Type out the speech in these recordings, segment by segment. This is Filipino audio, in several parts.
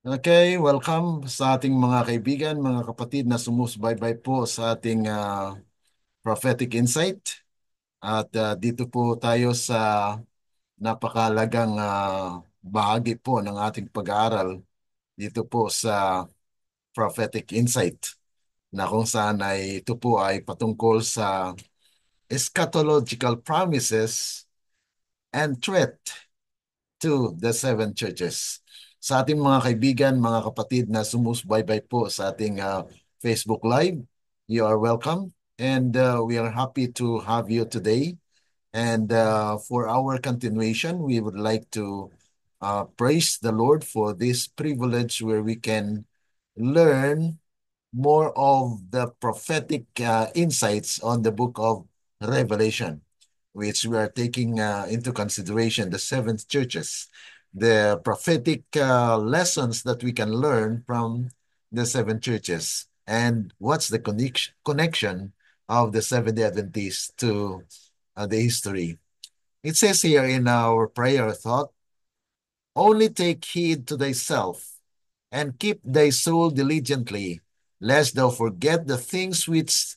Okay, welcome sa ating mga kaibigan, mga kapatid na sumusubaybay po sa ating prophetic insight. At dito po tayo sa napakalagang bahagi po ng ating pag-aaral dito po sa prophetic insight na kung saan ay ito po ay patungkol sa eschatological promises and threat to the seven churches. Sa ating mga kaibigan, mga kapatid na sumusubaybay po sa ating Facebook Live, you are welcome and we are happy to have you today. And for our continuation, we would like to praise the Lord for this privilege where we can learn more of the prophetic insights on the book of Revelation, which we are taking into consideration the seven churches, the prophetic lessons that we can learn from the seven churches, and what's the connection of the Seventh-day Adventists to the history. It says here in our prayer thought, only take heed to thyself and keep thy soul diligently, lest thou forget the things which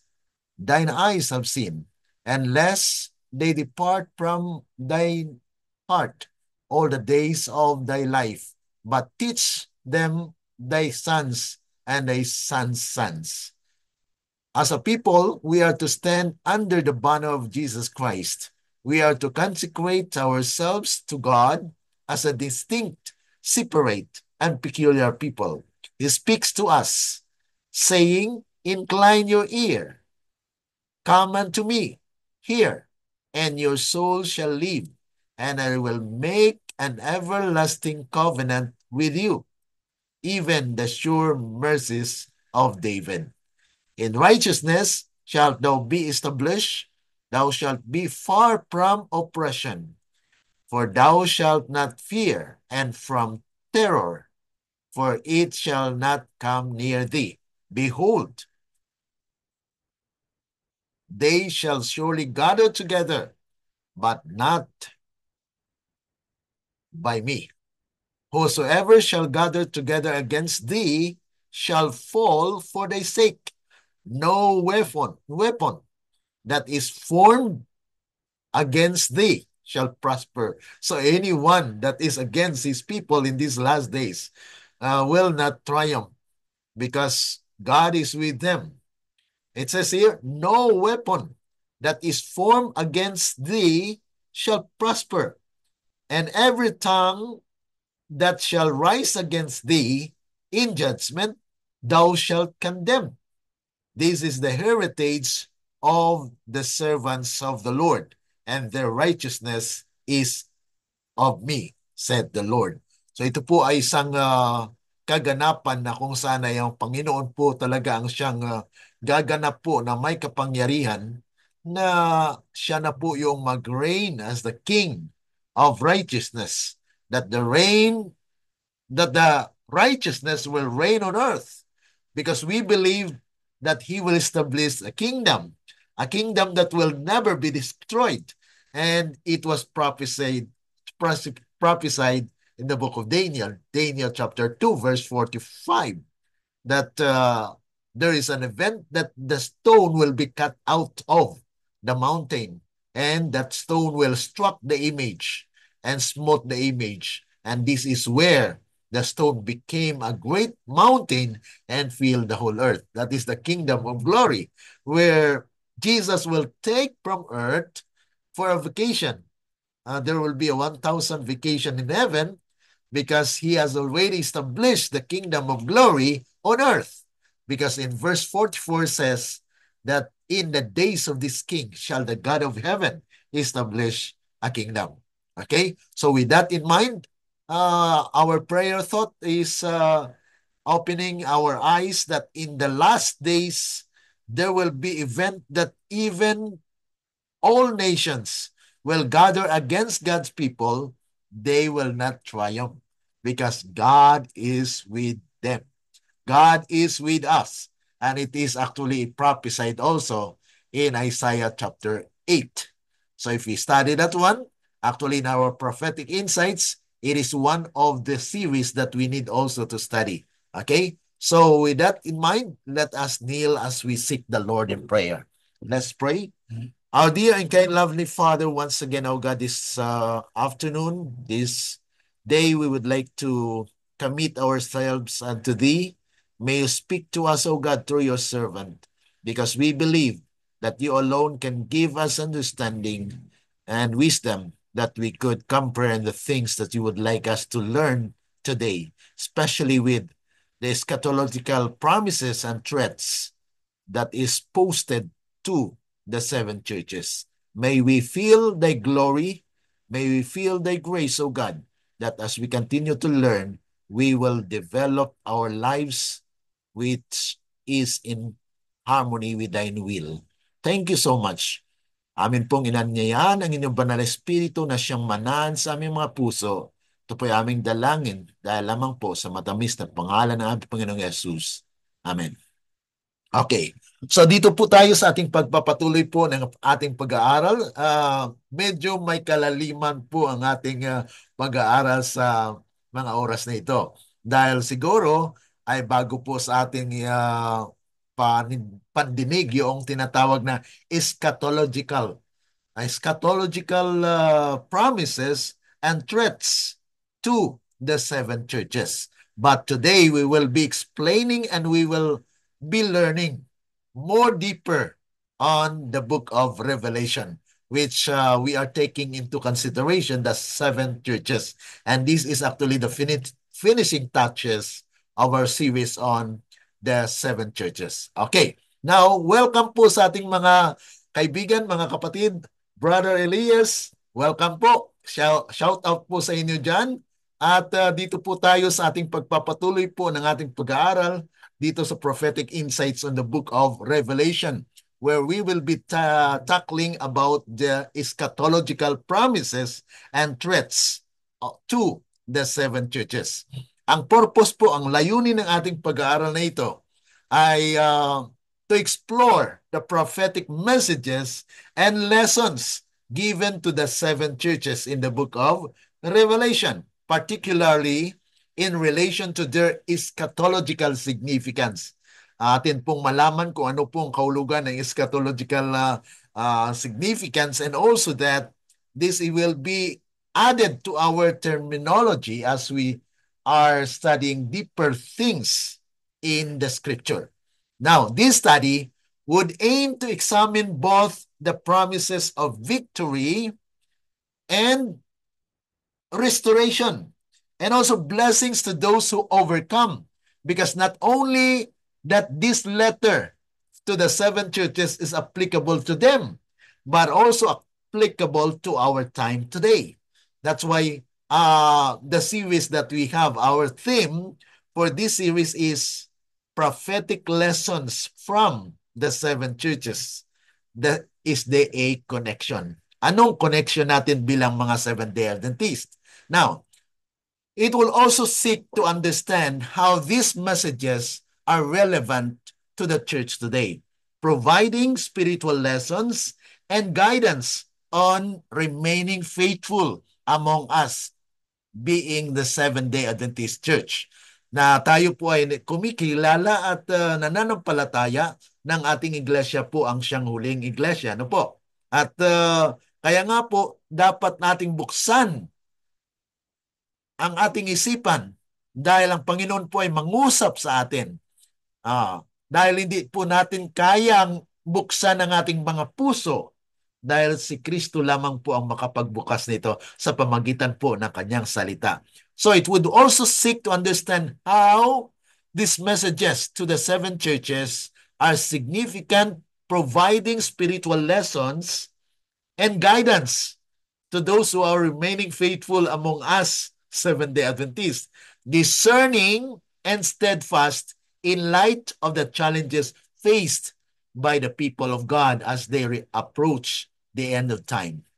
thine eyes have seen, and lest they depart from thy heart all the days of thy life, but teach them thy sons and thy sons' sons. As a people, we are to stand under the banner of Jesus Christ. We are to consecrate ourselves to God as a distinct, separate, and peculiar people. He speaks to us, saying, incline your ear, come unto me, hear, and your soul shall live, and I will make an everlasting covenant with you, even the sure mercies of David. In righteousness shalt thou be established, thou shalt be far from oppression, for thou shalt not fear, and from terror, for it shall not come near thee. Behold, they shall surely gather together, but not by me. Whosoever shall gather together against thee shall fall for thy sake. No weapon that is formed against thee shall prosper. So anyone that is against his people in these last days will not triumph because God is with them. It says here, no weapon that is formed against thee shall prosper, and every tongue that shall rise against thee in judgment, thou shalt condemn. This is the heritage of the servants of the Lord, and their righteousness is of me, said the Lord. So ito po ay isang kaganapan na kung saan ay ang Panginoon po talaga ang siyang gaganap po na may kapangyarihan na siya na po yung mag-reign as the King of righteousness. That the righteousness will reign on earth because we believe that he will establish a kingdom that will never be destroyed. And it was prophesied in the book of Daniel chapter 2, verse 45, that there is an event that the stone will be cut out of the mountain, and that stone will struck the image and smote the image. And this is where the stone became a great mountain and filled the whole earth. That is the kingdom of glory, where Jesus will take from earth for a vacation. There will be a 1,000 vacation in heaven because he has already established the kingdom of glory on earth. Because in verse 44 says that in the days of this king shall the God of heaven establish a kingdom. Okay, so with that in mind, our prayer thought is opening our eyes that in the last days there will be event that even all nations will gather against God's people. They will not triumph because God is with them. God is with us. And it is actually prophesied also in Isaiah chapter 8. So if we study that one, actually in our prophetic insights, It is one of the series that we need also to study. Okay? So with that in mind, let us kneel as we seek the Lord in prayer. Let's pray. Our dear and kind lovely Father, once again, oh God, this afternoon, this day, we would like to commit ourselves unto Thee. May you speak to us, oh God, through your servant, because we believe that you alone can give us understanding and wisdom that we could comprehend the things that you would like us to learn today, especially with the eschatological promises and threats that is posted to the seven churches. May we feel thy glory. May we feel thy grace, O God, that as we continue to learn, we will develop our lives which is in harmony with thine will. Thank you so much. Amin pong inanyayahan ang inyong banal na espiritu na siyang manahan sa aming mga puso. Ito po'y aming dalangin dahil lamang po sa matamis na pangalan ng aming Panginoong Yesus. Amen. Okay. So dito po tayo sa ating pagpapatuloy po ng ating pag-aaral. Medyo may kalaliman po ang ating pag-aaral sa mga oras na ito. Dahil siguro ay bago po sa ating pandinig yung tinatawag na eschatological promises and threats to the seven churches. But today we will be explaining and we will be learning more deeper on the book of Revelation, which we are taking into consideration the seven churches. And this is actually the finishing touches of our series on the seven churches. Okay, now welcome po sa ating mga kaibigan, mga kapatid. Brother Elias, welcome po. Shout out po sa inyo dyan. At dito po tayo sa ating pagpapatuloy po ng ating pag-aaral dito sa Prophetic Insights on the Book of Revelation, where we will be tackling about the eschatological promises and threats to the seven churches. Ang purpose po, ang layunin ng ating pag-aaral na ito ay to explore the prophetic messages and lessons given to the seven churches in the book of Revelation, particularly in relation to their eschatological significance. Atin pong malaman kung ano pong kahulugan ng eschatological significance, and also that this will be added to our terminology as we are studying deeper things in the scripture. Now, this study would aim to examine both the promises of victory and restoration, and also blessings to those who overcome. Because not only that this letter to the seven churches is applicable to them, but also applicable to our time today. That's why the series that we have, our theme for this series is prophetic lessons from the seven churches. That is the A connection. Anong connection natin bilang mga Seventh-day Adventists? Now, it will also seek to understand how these messages are relevant to the church today, providing spiritual lessons and guidance on remaining faithful among us, being the Seventh-day Adventist Church, na tayo po ay kumikilala at nananampalataya ng ating iglesia po ang siyang huling iglesia. Ano po? At kaya nga po, dapat nating buksan ang ating isipan dahil ang Panginoon po ay mangusap sa atin. Dahil hindi po natin kayang buksan ang ating mga puso dahil si Kristo lamang po ang makapagbukas nito sa pamagitan po ng kanyang salita. So it would also seek to understand how these messages to the seven churches are significant, providing spiritual lessons and guidance to those who are remaining faithful among us Seventh-day Adventists, discerning and steadfast in light of the challenges faced by the people of God as they approach the end of time.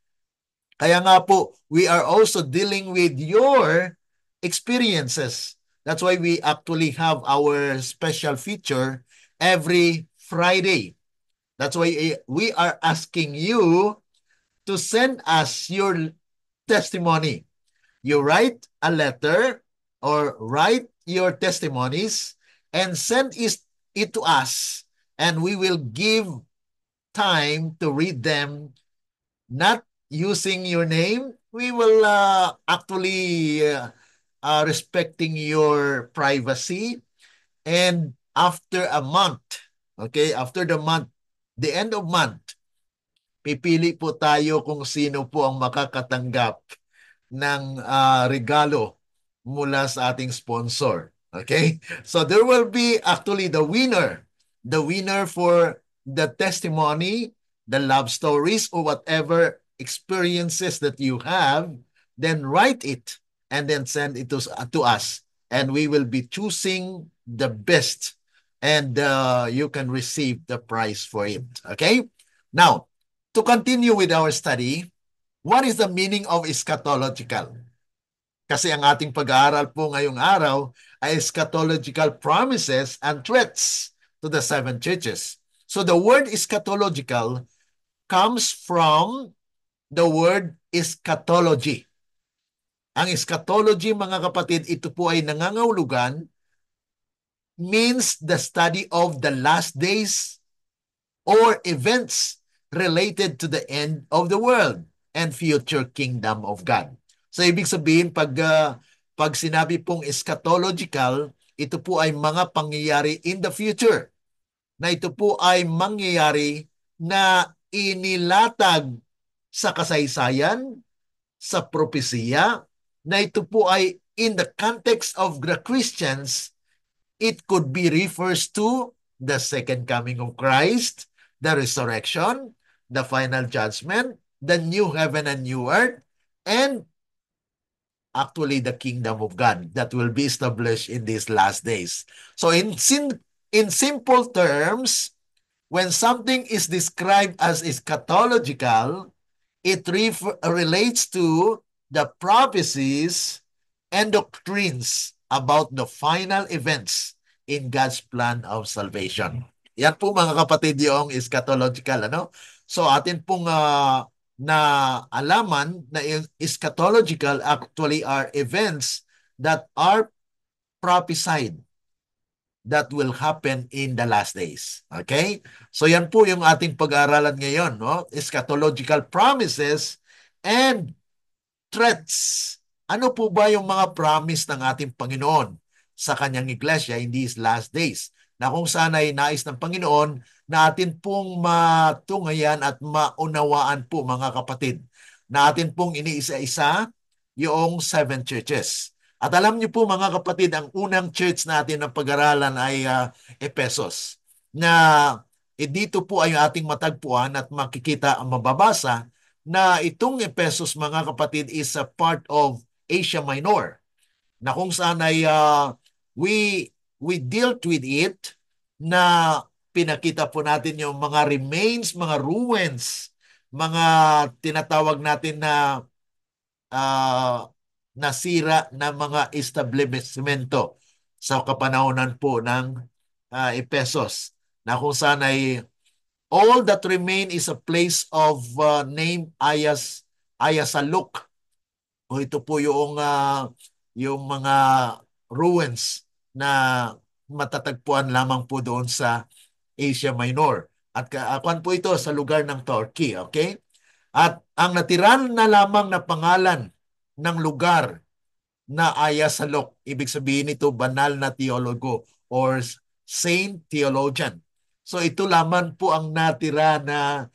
Kaya nga po, we are also dealing with your experiences. That's why we actually have our special feature every Friday. That's why we are asking you to send us your testimony. You write a letter or write your testimonies and send it to us, and we will give time to read them, not using your name. We will actually respecting your privacy. And after a month, okay, after the end of month, pipili po tayo kung sino po ang makakatanggap ng regalo mula sa ating sponsor. Okay? So there will be actually the winner for the testimony, the love stories, or whatever experiences that you have, then write it and then send it to us. And we will be choosing the best, and you can receive the prize for it. Okay? Now, to continue with our study, what is the meaning of eschatological? Kasi ang ating pag-aaral po ngayong araw ay eschatological promises and threats to the seven churches. So the word eschatological comes from the word eschatology. Ang eschatology, mga kapatid, ito po ay nangangahulugan, means the study of the last days or events related to the end of the world and future kingdom of God. So ibig sabihin, pag sinabi pong eschatological, ito po ay mga pangyayari in the future, na ito po ay mangyayari na inilatag sa kasaysayan, sa propesiya, na ito po ay in the context of the Christians. It could be refers to the second coming of Christ, the resurrection, the final judgment, the new heaven and new earth, and actually the kingdom of God that will be established in these last days. So in simple terms, when something is described as eschatological, it relates to the prophecies and doctrines about the final events in God's plan of salvation. Yan po mga kapatid yung eschatological. Ano? So atin pong na alaman na eschatological actually are events that are prophesied that will happen in the last days. Okay? So yan po yung ating pag-aaralan ngayon, no? Eschatological promises and threats. Ano po ba yung mga promise ng ating Panginoon sa kanyang iglesia in these last days? Na kung saan ay nais ng Panginoon na atin pong matungayan at maunawaan po, mga kapatid, na atin pong iniisa-isa yung seven churches. At alam niyo po, mga kapatid, ang unang church natin ng pag-aralan ay Ephesus, na dito po ay ating matagpuan at makikita ang mababasa na itong Ephesus, mga kapatid, is a part of Asia Minor, na kung saan ay we dealt with it, na pinakita po natin yung mga remains, mga ruins, mga tinatawag natin na nasira na mga establishmento sa kapanahonan po ng Ephesus, na kung saan ay all that remain is a place of name Ayasaluk. O ito po yung mga ruins na matatagpuan lamang po doon sa Asia Minor. At kuan po ito sa lugar ng Turkey, okay? At ang natiran na lamang na pangalan ng lugar na Ayasaluk, ibig sabihin nito banal na teologo or saint theologian. So ito lamang po ang natira na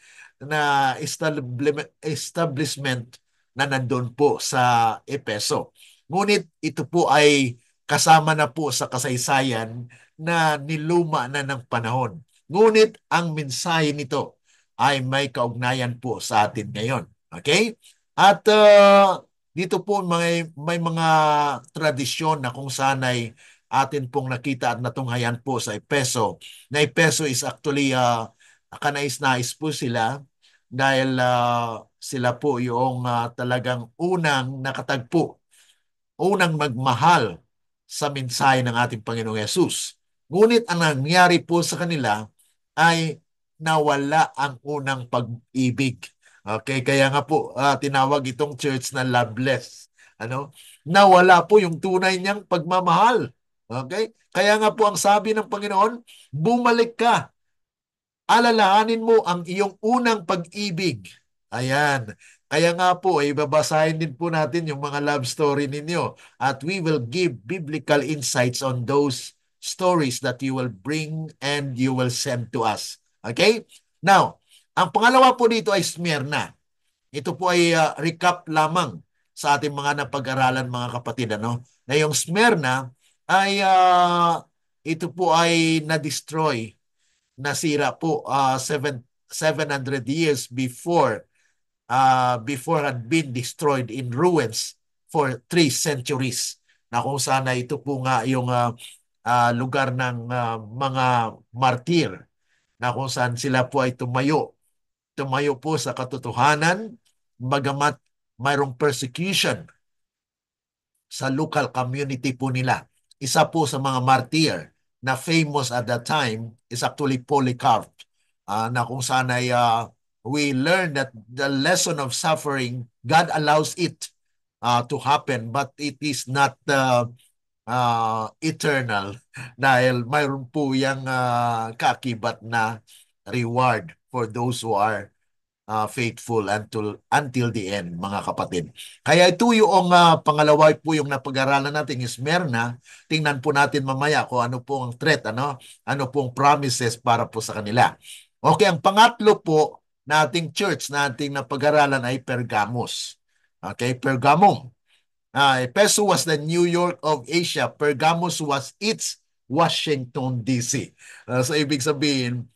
establishment na nandun po sa Epeso. Ngunit ito po ay kasama na po sa kasaysayan na niluma na ng panahon. Ngunit ang mensahe nito ay may kaugnayan po sa atin ngayon. Okay? At dito po may mga tradisyon na kung saan ay atin pong nakita at natunghayan po sa Epeso. Na Epeso is actually kanais-nais po sila dahil sila po yung talagang unang nakatagpo, unang magmahal sa mensahe ng ating Panginoong Yesus. Ngunit ang nangyari po sa kanila ay nawala ang unang pag-ibig. Okay, kaya nga po tinawag itong church na loveless. ano, na wala po yung tunay niyang pagmamahal. Okay? Kaya nga po ang sabi ng Panginoon, bumalik ka, alalahanin mo ang iyong unang pag-ibig. Ayan. Kaya nga po, babasahin din po natin yung mga love story ninyo at we will give biblical insights on those stories that you will bring and you will send to us. Okay? Now, ang pangalawa po dito ay Smyrna. Ito po ay recap lamang sa ating mga napag-aralan mga kapatid. Ano? Na yung Smyrna ay ito po ay na-destroy, nasira po 700 years before had been destroyed in ruins for 3 centuries. Na kung sana ito po nga yung lugar ng mga martir na kung saan sila po ay tumayo po sa katotohanan, bagamat mayroong persecution sa local community po nila. Isa po sa mga martyr na famous at that time is actually Polycarp, na kung saan ay we learn that the lesson of suffering, God allows it to happen, but it is not eternal dahil mayroon po yung kakibat na reward for those who are faithful until the end, mga kapatid. Kaya ito yung pangalawa po yung napag-aralan natin, is Smyrna. Tingnan po natin mamaya kung ano po ang threat, ano pong promises para po sa kanila. Okay, ang pangatlo po nating church na ating napag-aralan ay Pergamos. Okay, Pergamum. Efeso was the New York of Asia. Pergamos was its Washington, D.C. So, ibig sabihin,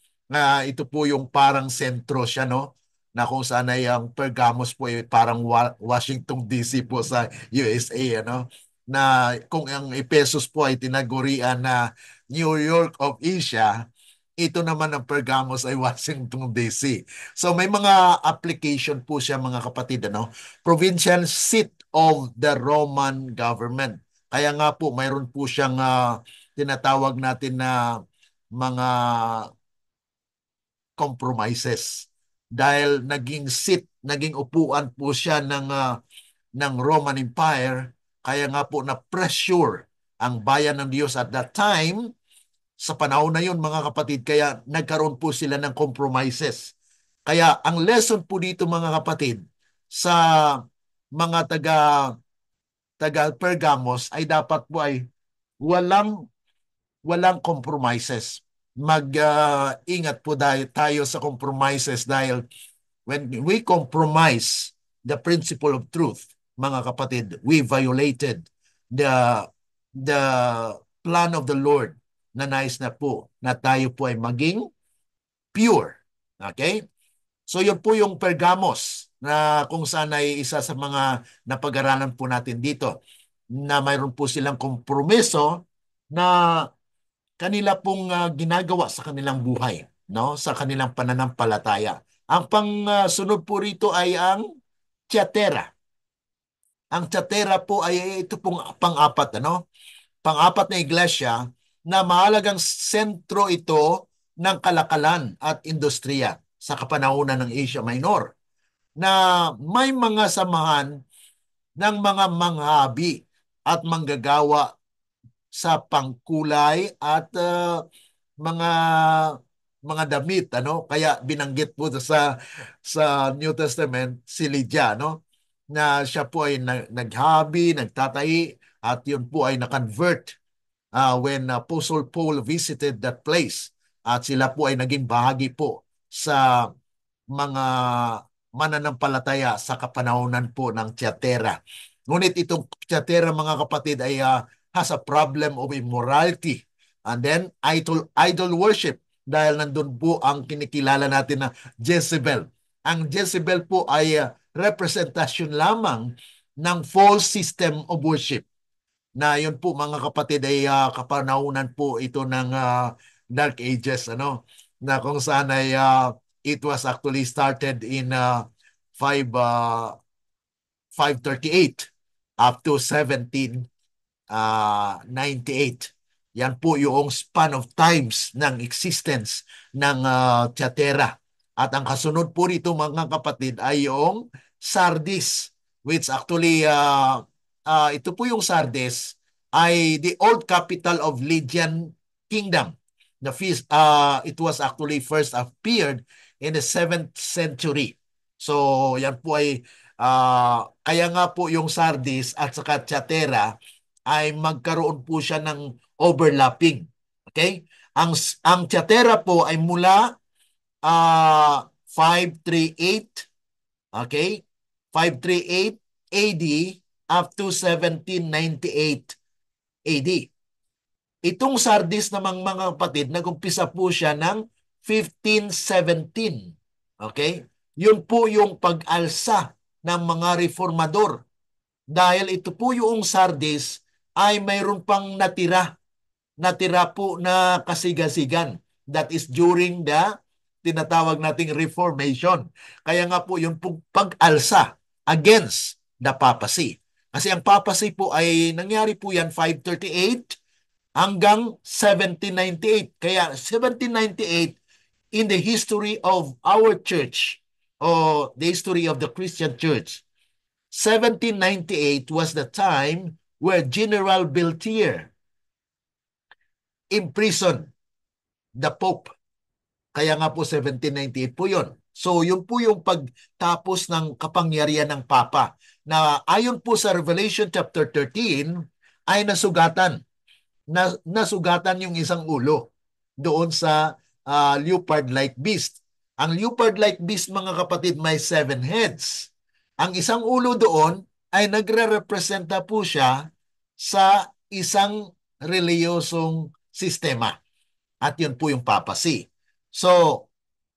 ito po yung parang sentro siya, no? Na kung saan ay ang Pergamos po ay parang Washington, D.C. po sa USA, ano? Na kung ang Efesos po ay tinagurian na New York of Asia, ito naman ang Pergamos ay Washington, D.C. So may mga application po siya mga kapatid, ano? Provincial seat of the Roman government. Kaya nga po mayroon po siyang tinatawag natin na mga compromises dahil naging seat, naging upuan po siya ng Roman Empire. Kaya nga po na pressure ang bayan ng Diyos at that time, sa panahon na yun mga kapatid, kaya nagkaroon po sila ng compromises. Kaya ang lesson po dito mga kapatid sa mga taga Pergamos ay dapat po ay walang walang compromises. Mag-ingat po tayo sa compromises dahil when we compromise the principle of truth, mga kapatid, we violated the the plan of the Lord na nais na po na tayo po ay maging pure. Okay? So yun po yung Pergamos na kung saan ay isa sa mga napag-aralan po natin dito na mayroon po silang kompromiso na kanila pong ginagawa sa kanilang buhay, no? Sa kanilang pananampalataya. Ang pangsunod po rito ay ang Tiatira. Ang Tiatira po ay ito pong pang-apat, ano? Pang-apat na iglesia na mahalagang sentro ito ng kalakalan at industriya sa kapanahunan ng Asia Minor na may mga samahan ng mga manghabi at manggagawa sa pangkulay at mga damit, ano? Kaya binanggit po sa New Testament si Lydia, no? Na siya po ay naghabi, nagtatahi at yun po ay na-convert when Apostle Paul visited that place at sila po ay naging bahagi po sa mga mananampalataya sa kapanahonan po ng Tiatira. Ngunit itong Tiatira mga kapatid ay has a problem of immorality and then idol worship dahil nandun po ang kinikilala natin na Jezebel. Ang Jezebel po ay representasyon lamang ng false system of worship na yun po mga kapatid ay kapanahunan po ito ng Dark Ages, ano, na kung saan ay it was actually started in 5 538 up to 1798. Yan po yung span of times ng existence ng Tiatira. At ang kasunod po rito mga kapatid ay yung Sardis, which actually ito po yung Sardes ay the old capital of Lydian Kingdom. It was actually first appeared in the 7th century. So yan po ay kaya nga po yung Sardis at saka Thyatira ay magkaroon po siya ng overlapping. Okay? Ang Thyatira po ay mula 538, okay? 538 AD up to 1798 AD. Itong Sardis namang mga kapatid, nag-umpisa po siya ng 1517. Okay? Yun po yung pag-alsa ng mga reformador. Dahil ito po yung Sardis ay mayroon pang natira po na kasigasigan. That is during the tinatawag nating Reformation. Kaya nga po yung pag-alsa against the papacy. Kasi ang papacy po ay nangyari po yan 538 hanggang 1798. Kaya 1798 in the history of our church or the history of the Christian church, 1798 was the time where General Beltier imprisoned the Pope. Kaya nga po 1798 po yun. So yun po yung pagtapos ng kapangyarihan ng Papa na ayon po sa Revelation chapter 13 ay nasugatan yung isang ulo doon sa leopard-like beast. Ang leopard-like beast, mga kapatid, may 7 heads. Ang isang ulo doon ay nagre-representa po siya sa isang reliyosong sistema. At yun po yung papacy. So,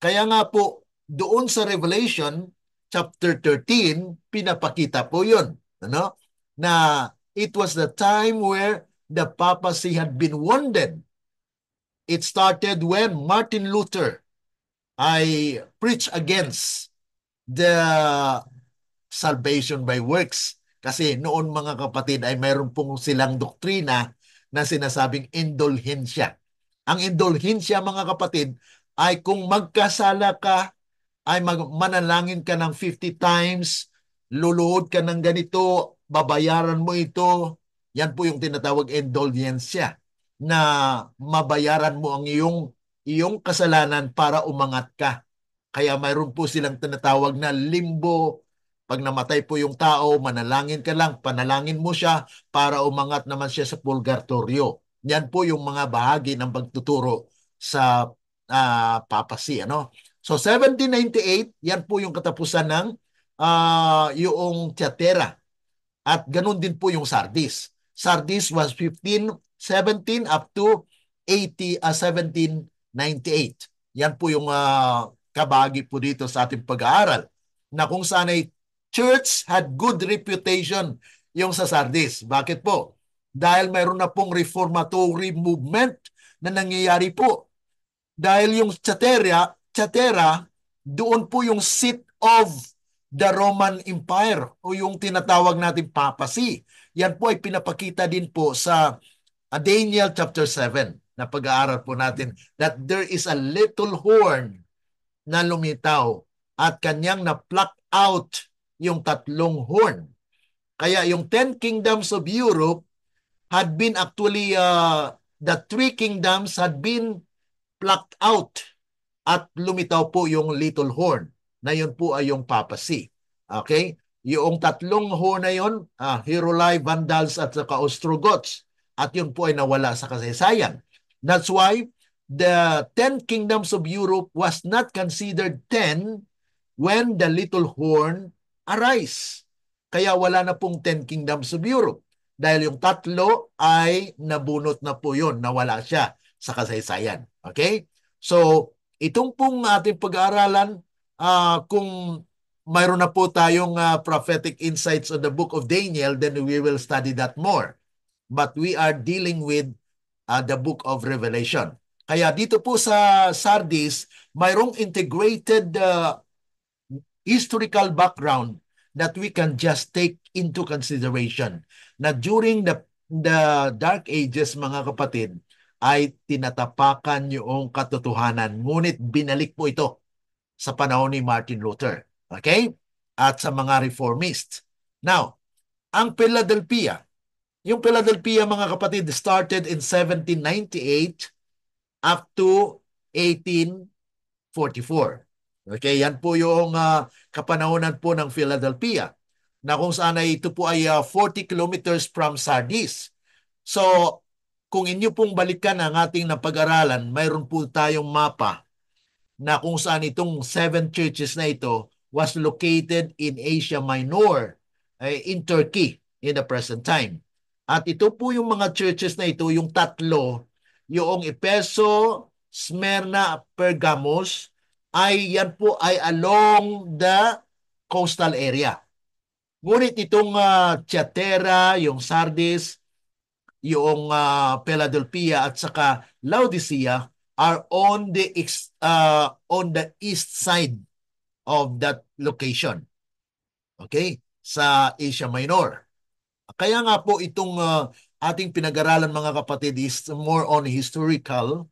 kaya nga po, doon sa Revelation chapter 13, pinapakita po yun. Ano? Na it was the time where the papacy had been wounded. It started when Martin Luther I preached against the salvation by works. Kasi noon, mga kapatid, ay mayroon pong silang doktrina na sinasabing indulhensya. Ang indulhensya, mga kapatid, ay kung magkasala ka, ay manalangin ka ng 50 times, luluhod ka ng ganito, babayaran mo ito. Yan po yung tinatawag indulhensya, na mabayaran mo ang iyong kasalanan para umangat ka. Kaya mayroon po silang tinatawag na limbo. Pag namatay po yung tao, manalangin ka lang, panalangin mo siya para umangat naman siya sa purgatorio. Yan po yung mga bahagi ng pagtuturo sa papacy. Ano? So 1798, yan po yung katapusan ng yung Thyatira. At ganun din po yung Sardis. Sardis was 1517 up to 1798. Yan po yung kabagi po dito sa ating pag-aaral. Na kung saan ay church had good reputation yung sa Sardis. Bakit po? Dahil mayroon na pong reformatory movement na nangyayari po. Dahil yung Thyatira, doon po yung seat of the Roman Empire o yung tinatawag nating papacy. Yan po ay pinapakita din po sa Daniel chapter 7 na pag-aaral po natin that there is a little horn na lumitaw at kanyang na-pluck out yung 3 horn. Kaya yung 10 kingdoms of Europe had been actually, the 3 kingdoms had been plucked out at lumitaw po yung little horn na yun po ay yung papacy. Okay? Yung 3 horn na yun, Heruli, Vandals at saka Ostrogoths. At yun po ay nawala sa kasaysayan. That's why the 10 kingdoms of Europe was not considered 10 when the little horn arise. Kaya wala na pong 10 kingdoms of Europe. Dahil yung 3 ay nabunot na po yun, nawala siya sa kasaysayan. Okay? So, itong pong ating pag-aaralan, kung mayroon na po tayong prophetic insights on the book of Daniel, then we will study that more. But we are dealing with the book of Revelation. Kaya dito po sa Sardis, mayroong integrated historical background that we can just take into consideration. Na during the Dark Ages, mga kapatid, ay tinatapakan yung katotohanan. Ngunit binalik po ito sa panahon ni Martin Luther. Okay? At sa mga reformists. Now, Ang Philadelphia, yung Philadelphia mga kapatid, started in 1798 up to 1844. Okay, yan po yung kapanahonan po ng Philadelphia na kung saan ay ito po ay 40 kilometers from Sardis. So, kung inyo pong balikan ang ating napag-aralan, mayroon po tayong mapa na kung saan itong 7 churches na ito was located in Asia Minor, in Turkey in the present time. At ito po yung mga churches na ito, yung tatlo, yung Efeso, Smyrna, Pergamos, ay yan po ay along the coastal area. Ngunit itong Thyatira, yung Sardis, yung Philadelphia at saka Laodicea are on the east side of that location. Okay? Sa Asia Minor. Kaya nga po itong ating pinag-aralan mga kapatid is more on historical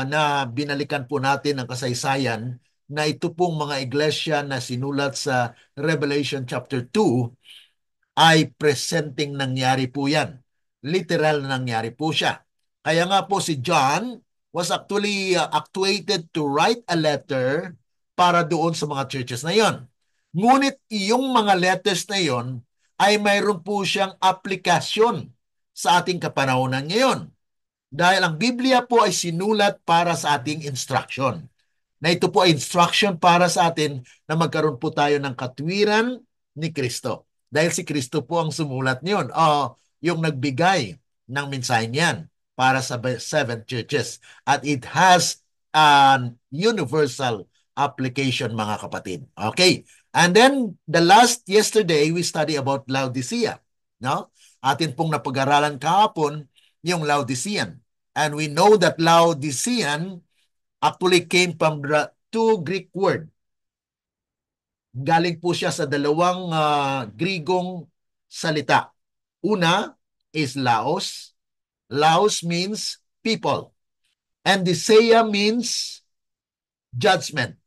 na binalikan po natin ang kasaysayan na ito pong mga iglesia na sinulat sa Revelation chapter 2 ay presenting nangyari po yan. Literal na nangyari po siya. Kaya nga po si John was actually actuated to write a letter para doon sa mga churches na yon. Ngunit yung mga letters na yon ay mayroon po siyang aplikasyon sa ating kapanahonan ngayon. Dahil ang Biblia po ay sinulat para sa ating instruction. Na ito po ay instruction para sa atin na magkaroon po tayo ng katwiran ni Kristo. Dahil si Kristo po ang sumulat niyon. Yung nagbigay ng mensahe niyan para sa 7 churches. At it has an universal application mga kapatid. Okay. And then the last yesterday we study about Laodicea. No? Atin pong napag-aralan kahapon yung Laodicean. And we know that Laodicean actually came from the 2 Greek word. Galing po siya sa dalawang Grigong salita. Una is Laos. Laos means people. And Dicea means judgment.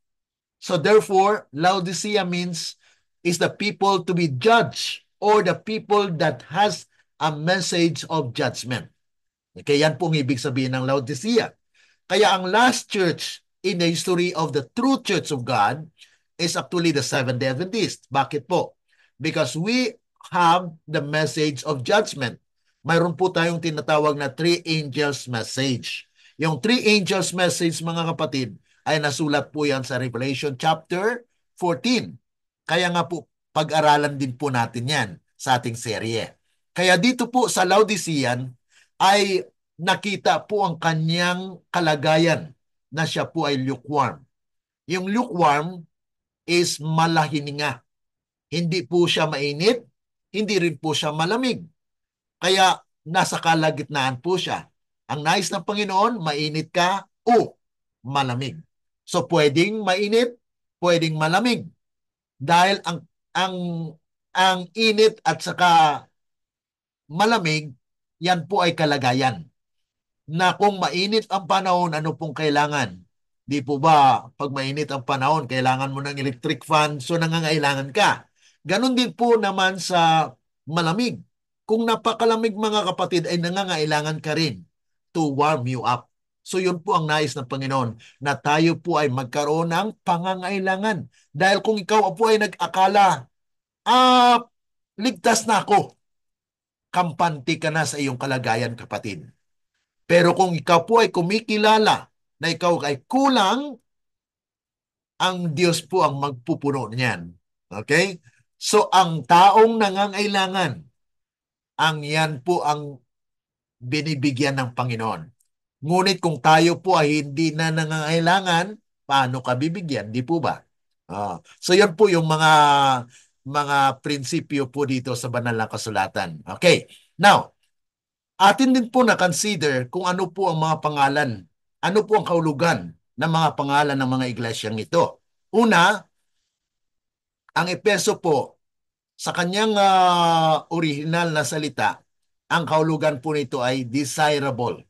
So therefore, Laodicea means is the people to be judged or the people that has a message of judgment. Okay, yan pong ibig sabihin ng Laodicea. Kaya ang last church in the history of the true Church of God is actually the Seventh-day Adventist. Bakit po? Because we have the message of judgment. Mayroon po tayong tinatawag na 3 angels message. Yung 3 angels message mga kapatid ay nasulat po yan sa Revelation chapter 14. Kaya nga po pag-aralan din po natin yan sa ating serye. Kaya dito po sa Laodicean ay nakita po ang kanyang kalagayan na siya po ay lukewarm. Yung lukewarm is malahininga. Hindi po siya mainit, hindi rin po siya malamig. Kaya nasa kalagitnaan po siya. Ang nais ng Panginoon, mainit ka o malamig. So pwedeng mainit, pwedeng malamig. Dahil ang ang init at saka malamig, yan po ay kalagayan. Na kung mainit ang panahon, ano pong kailangan? Di po ba, pag mainit ang panahon, kailangan mo ng electric fan, so nangangailangan ka. Ganon din po naman sa malamig. Kung napakalamig mga kapatid, ay nangangailangan ka rin to warm you up. So yun po ang nais ng Panginoon, na tayo po ay magkaroon ng pangangailangan. Dahil kung ikaw po ay nag-akala, ligtas na ako, kampante ka na sa iyong kalagayan kapatid. Pero kung ikaw po ay kumikilala na ikaw ay kulang, ang Diyos po ang magpupuno niyan. Okay? So, ang taong nangangailangan, ang yan po ang binibigyan ng Panginoon. Ngunit kung tayo po ay hindi na nangangailangan, paano ka bibigyan? Di po ba? So, yan po yung mga prinsipyo po dito sa banal na kasulatan. Okay. Now, atin din po na-consider kung ano po ang mga pangalan, ano po ang kahulugan ng mga pangalan ng mga iglesyang ito. Una, ang Epeso po, sa kanyang original na salita, ang kahulugan po nito ay desirable.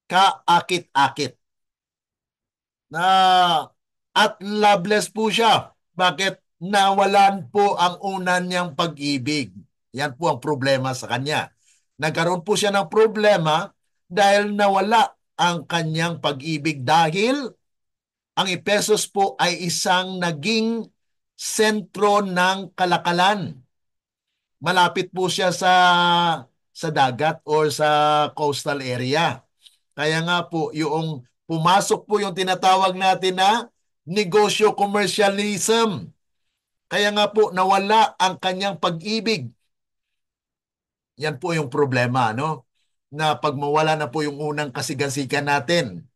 Kaakit-akit. At loveless po siya. Bakit? Nawalan po ang una niyang pag-ibig. Yan po ang problema sa kanya. Nagkaroon po siya ng problema dahil nawala ang kanyang pag-ibig dahil ang Ephesus po ay isang naging sentro ng kalakalan. Malapit po siya sa dagat or sa coastal area. Kaya nga po, yung pumasok po yung tinatawag natin na negosyo commercialism. Kaya nga po, nawala ang kanyang pag-ibig. Yan po yung problema, no? Na pag mawala na po yung unang kasigasikan natin,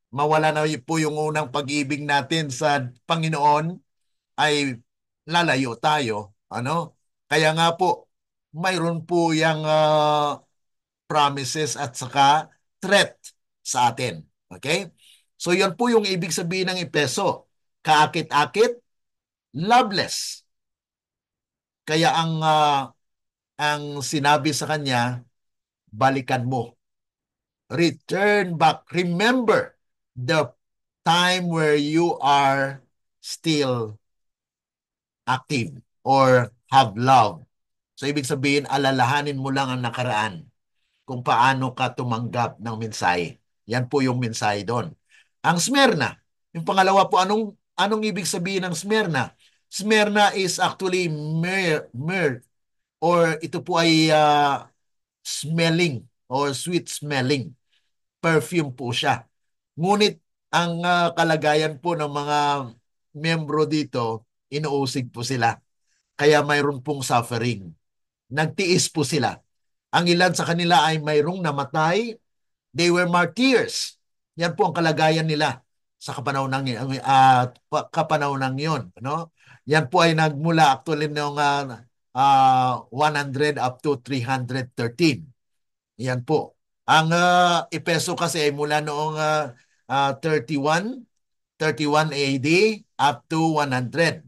mawala na po yung unang pag-ibig natin sa Panginoon, ay lalayo tayo, ano? Kaya nga po, mayroon po yung promises at saka threat sa atin. Okay? So yan po yung ibig sabihin ng Epeso. Kaakit-akit, loveless. Kaya ang sinabi sa kanya, balikan mo. Return back. Remember the time where you are still active or have love. So ibig sabihin, alalahanin mo lang ang nakaraan kung paano ka tumanggap ng mensahe. Yan po yung mensahe doon. Ang Smyrna, yung pangalawa po, anong ibig sabihin ng Smyrna? Smyrna is actually myrrh or ito po ay smelling or sweet smelling. Perfume po siya. Ngunit ang kalagayan po ng mga membro dito, inuusig po sila. Kaya mayroon pong suffering. Nagtiis po sila. Ang ilan sa kanila ay mayroong namatay. They were martyrs. Yan po ang kalagayan nila sa kapanahonan kapanahonan yon, no? Yan po ay nagmula actually ng 100 up to 313. Yan po. Ang Epeso kasi ay mula noong 31 AD up to 100.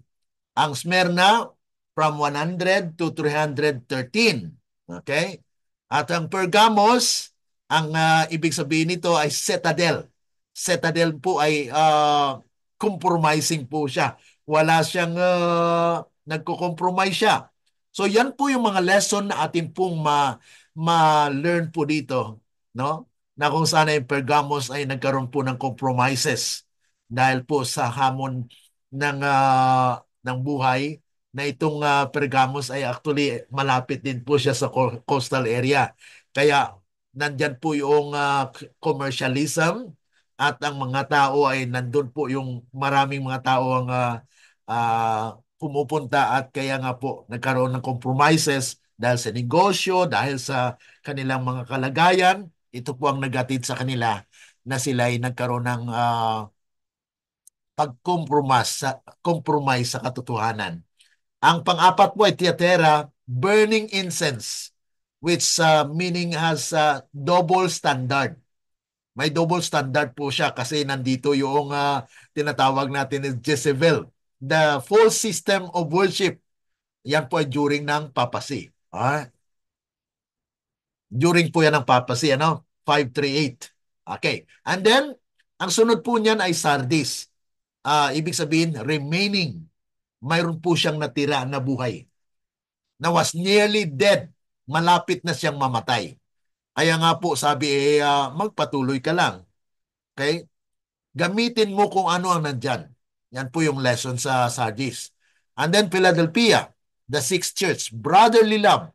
Ang Smyrna from 100 to 313. Okay? At ang Pergamos, ang ibig sabihin nito ay citadel. Citadel po ay compromising po siya. Wala siyang nagko-compromise siya. So yan po yung mga lesson na atin pong ma-learn po dito, no? Na kung saan ay Pergamos ay nagkaroon po ng compromises dahil po sa hamon ng buhay na itong Pergamos ay actually malapit din po siya sa coastal area. Kaya nandyan po yung commercialism at ang mga tao ay nandun po yung maraming mga tao ang pumupunta at kaya nga po nagkaroon ng compromises dahil sa negosyo, dahil sa kanilang mga kalagayan. Ito po ang nagatid sa kanila na sila ay nagkaroon ng compromise sa katotohanan. Ang pang-apat po ay Thyatira, burning incense, which meaning has double standard. May double standard po siya kasi nandito yung tinatawag natin is Jezebel. The full system of worship. Yan po ay during ng papasi. During po yan ng papasi, 538. Okay. And then, ang sunod po niyan ay Sardis. Ibig sabihin, remaining. Mayroon po siyang natira na buhay. Na was nearly dead. Malapit na siyang mamatay. Kaya nga po sabi, magpatuloy ka lang. Okay? Gamitin mo kung ano ang nandyan. Yan po yung lesson sa Sardis. And then Philadelphia, the sixth church, brotherly love.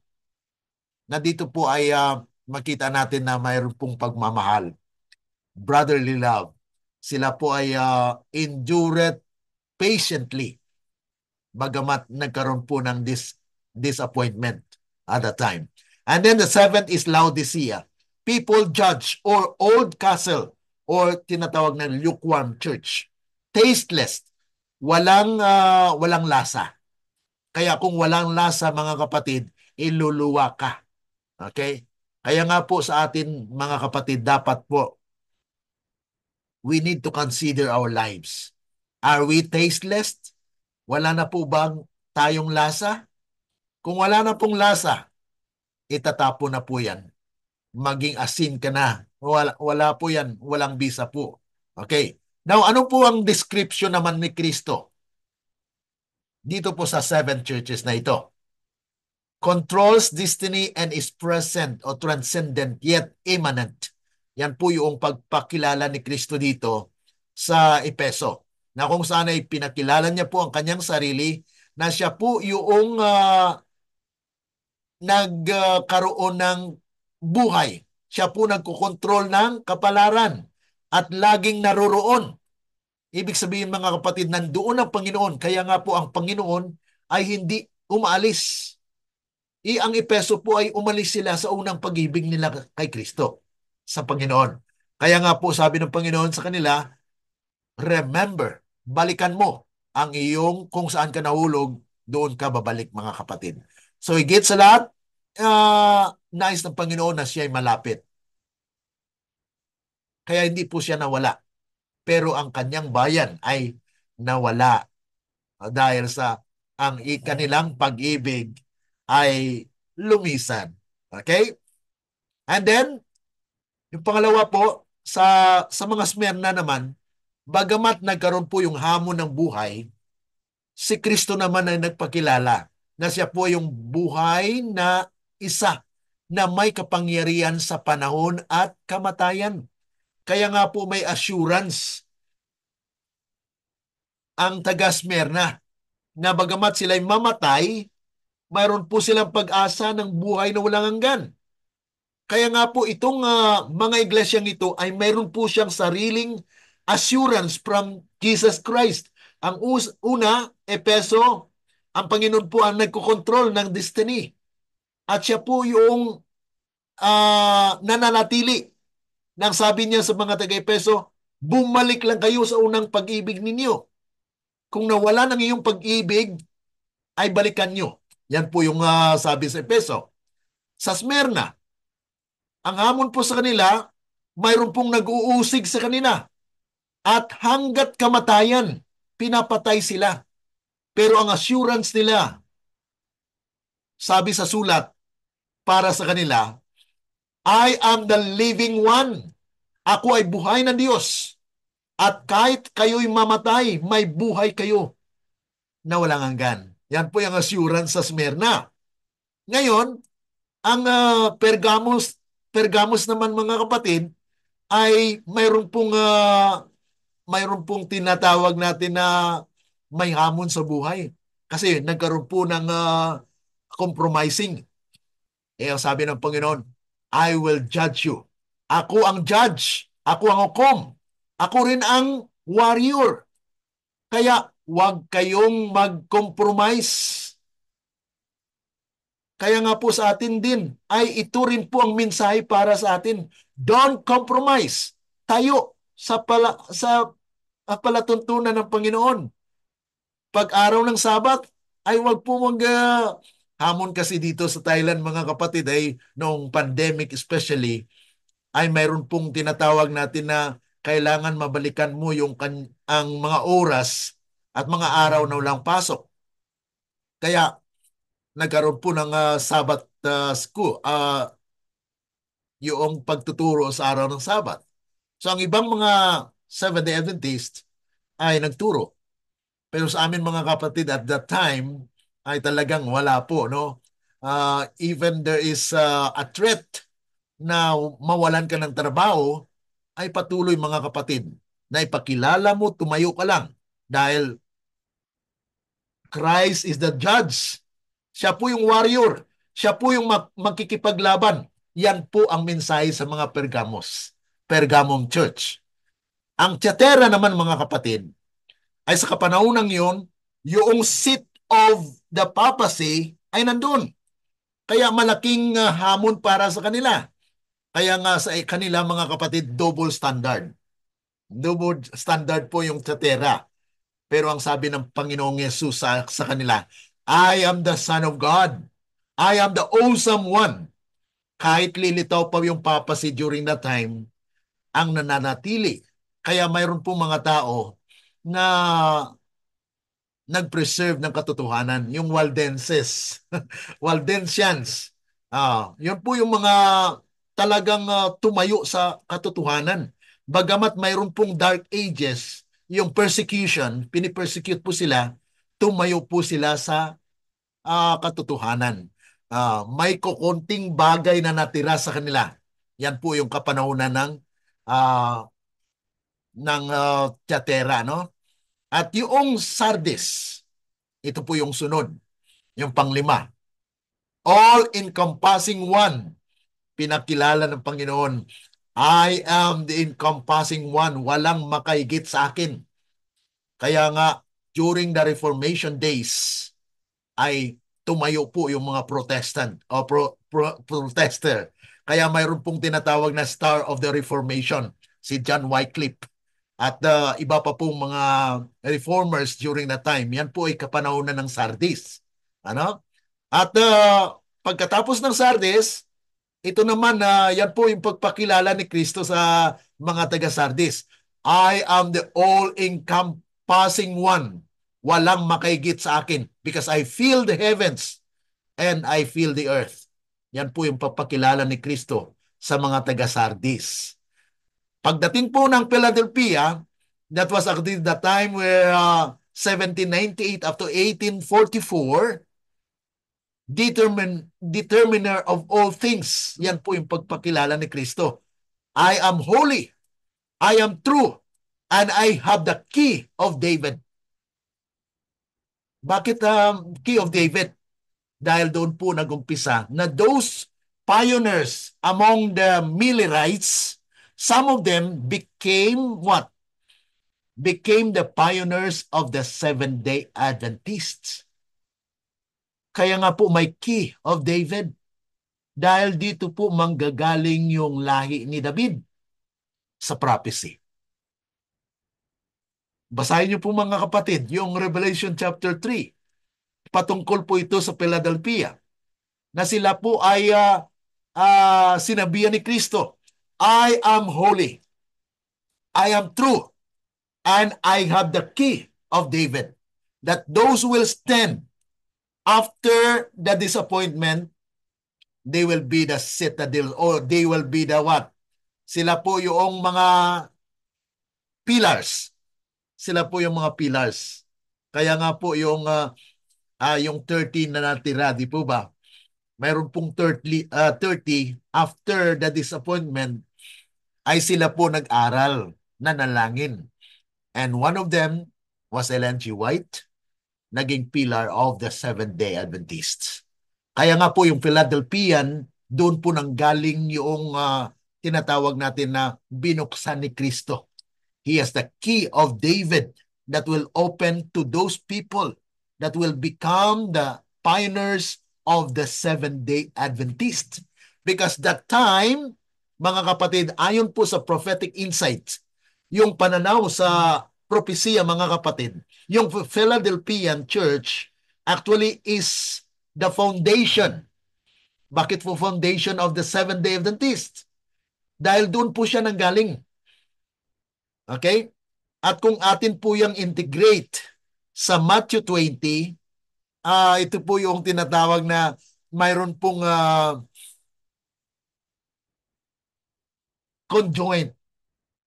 Na dito po ay makita natin na mayroon pong pagmamahal. Brotherly love. Sila po ay endured patiently bagamat nagkaroon po ng disappointment at the time. And then the seventh is Laodicea. People judge or old castle or tinatawag na lukewarm church. Tasteless. Walang lasa. Kaya kung walang lasa mga kapatid, iluluwa ka. Okay? Kaya nga po sa atin mga kapatid, dapat po we need to consider our lives. Are we tasteless? Wala na po bang tayong lasa? Kung wala na pong lasa, itatapo na po yan. Maging asin ka na. Wala po yan. Walang bisa po. Okay. Now, ano po ang description naman ni Kristo? Dito po sa 7 churches na ito. controls destiny and is present o transcendent yet immanent. Yan po yung pagpakilala ni Kristo dito sa Epeso, na kung saan ay pinakilala niya po ang kanyang sarili na siya po yung nagkaroon ng buhay. Siya po nagkukontrol ng kapalaran at laging naroroon. Ibig sabihin mga kapatid, nandoon ang Panginoon. Kaya nga po ang Panginoon ay hindi umaalis. Ang Epeso po ay umalis sila sa unang pag-ibig nila kay Kristo, sa Panginoon. Kaya nga po sabi ng Panginoon sa kanila, remember, balikan mo ang iyong kung saan ka nahulog, doon ka babalik mga kapatid. So higit sa lahat, nais ng Panginoon na siya ay malapit. Kaya hindi po siya nawala. Pero ang kanyang bayan ay nawala dahil sa ang kanilang pag-ibig ay lumisan. Okay? And then, yung pangalawa po, sa mga Smyrna naman, bagamat nagkaroon po yung hamon ng buhay, si Kristo naman ay nagpakilala na siya po yung buhay na isa na may kapangyarihan sa panahon at kamatayan. Kaya nga po may assurance ang taga-Smyrna na bagamat sila'y mamatay, mayroon po silang pag-asa ng buhay na walang hanggan. Kaya nga po itong mga iglesyang ito ay mayroon po siyang sariling assurance from Jesus Christ. Ang una, Epeso, ang Panginoon po ang nagkokontrol ng destiny. At siya po yung nananatili. Nang sabi niya sa mga taga-Epeso, bumalik lang kayo sa unang pag-ibig ninyo. Kung nawala ng iyong pag-ibig, ay balikan nyo. Yan po yung sabi sa Epeso. Sa Smyrna, ang hamon po sa kanila, mayroon pong nag-uusig sa kanila. At hanggat kamatayan, pinapatay sila. Pero ang assurance nila, sabi sa sulat, para sa kanila, I am the living one. Ako ay buhay ng Diyos. At kahit kayo'y mamatay, may buhay kayo na walang hanggan. Yan po yung assurance sa Smyrna. Ngayon, ang Pergamos naman mga kapatid, ay mayroon pong tinatawag natin na may hamon sa buhay. Kasi nagkaroon po ng compromising. Ang sabi ng Panginoon, I will judge you. Ako ang judge. Ako ang hukom. Ako rin ang warrior. Kaya huwag kayong mag-compromise. Kaya nga po sa atin din, ay ito rin po ang mensahe para sa atin. Don't compromise. Tayo sa palatuntunan ng Panginoon. Pag-araw ng Sabat, ay huwag po hamon kasi dito sa Thailand mga kapatid ay noong pandemic especially, ay mayroon pong tinatawag natin na kailangan mabalikan mo ang mga oras at mga araw na walang pasok. Kaya nagkaroon po ng Sabbath school, yung pagtuturo sa araw ng Sabat. So ang ibang mga Seventh-day Adventist ay nagturo. Pero sa amin mga kapatid at that time ay talagang wala po, no? Even there is a threat na mawalan ka ng trabaho, ay patuloy mga kapatid na ipakilala mo, tumayo ka lang dahil Christ is the judge. Siya po yung warrior. Siya po yung magkikipaglaban. Yan po ang mensahe sa mga Pergamum Church. Ang Thyatira naman mga kapatid, ay sa kapanahonang yun, yung seat of the papacy ay nandun. Kaya malaking hamon para sa kanila. Kaya nga sa kanila mga kapatid, double standard. Double standard po yung Thyatira. Pero ang sabi ng Panginoong Yesus sa kanila, I am the Son of God. I am the awesome one. Kahit lilitaw pa yung papacy during that time, ang nananatili. Kaya mayroon po mga tao na nag-preserve ng katotohanan, yung Waldenses, Waldensians. Yun po yung mga talagang tumayo sa katotohanan. Bagamat mayroon pong dark ages, yung persecution, pinipersecute po sila, tumayo po sila sa katotohanan. may kukunting bagay na natira sa kanila. Yan po yung kapanahunan ah, ng Thyatira, no? At yung Sardis, ito po yung sunod, yung panglima. All-encompassing one. Pinakilala ng Panginoon, I am the encompassing one. Walang makaigit sa akin. Kaya nga, during the Reformation days, ay tumayo po yung mga Protestant o protester. Kaya mayroon pong tinatawag na Star of the Reformation, si John Wycliffe. At iba pa pong mga reformers during that time. Yan po ay kapanahonan ng Sardis. Ano? At pagkatapos ng Sardis, ito naman yan po yung pagpakilala ni Kristo sa mga taga-Sardis. I am the all-encompassing one. Walang makaigit sa akin because I feel the heavens and I feel the earth. Yan po yung pagpakilala ni Kristo sa mga taga-Sardis. Pagdating po ng Philadelphia, that was actually the time where 1798 up to 1844, determiner of all things. Yan po yung pagpakilala ni Kristo. I am holy, I am true, and I have the key of David. Bakit key of David? Dahil doon po nagumpisa na those pioneers among the Millerites, some of them became what? Became the pioneers of the Seventh-day Adventists. Kaya nga po may key of David. Dahil dito po manggagaling yung lahi ni David sa prophecy. Basahin niyo po mga kapatid, yung Revelation chapter 3. Patungkol po ito sa Philadelphia. Na sila po ay sinabihan ni Kristo, I am holy, I am true, and I have the key of David. That those who will stand after the disappointment, they will be the citadel or they will be the what? Sila po yung mga pillars. Sila po yung mga pillars. Kaya nga po yung 13 na natira, di po ba? Mayroon pong 30 after the disappointment ay sila po nag-aral, nanalangin. And one of them was Ellen G. White, naging pillar of the Seventh-day Adventists. Kaya nga po yung Philadelphian, doon po nanggaling yung tinatawag natin na binuksan ni Kristo. He has the key of David that will open to those people that will become the pioneers of the Seventh-day Adventists. Because that time, mga kapatid, ayon po sa prophetic insights, yung pananaw sa propesya, mga kapatid, yung Philadelphian church actually is the foundation. Bakit po foundation of the Seventh-day Adventists? Dahil doon po siya nanggaling. Okay? At kung atin po yung integrate sa Matthew 20, ito po yung tinatawag na mayroon pong conjoint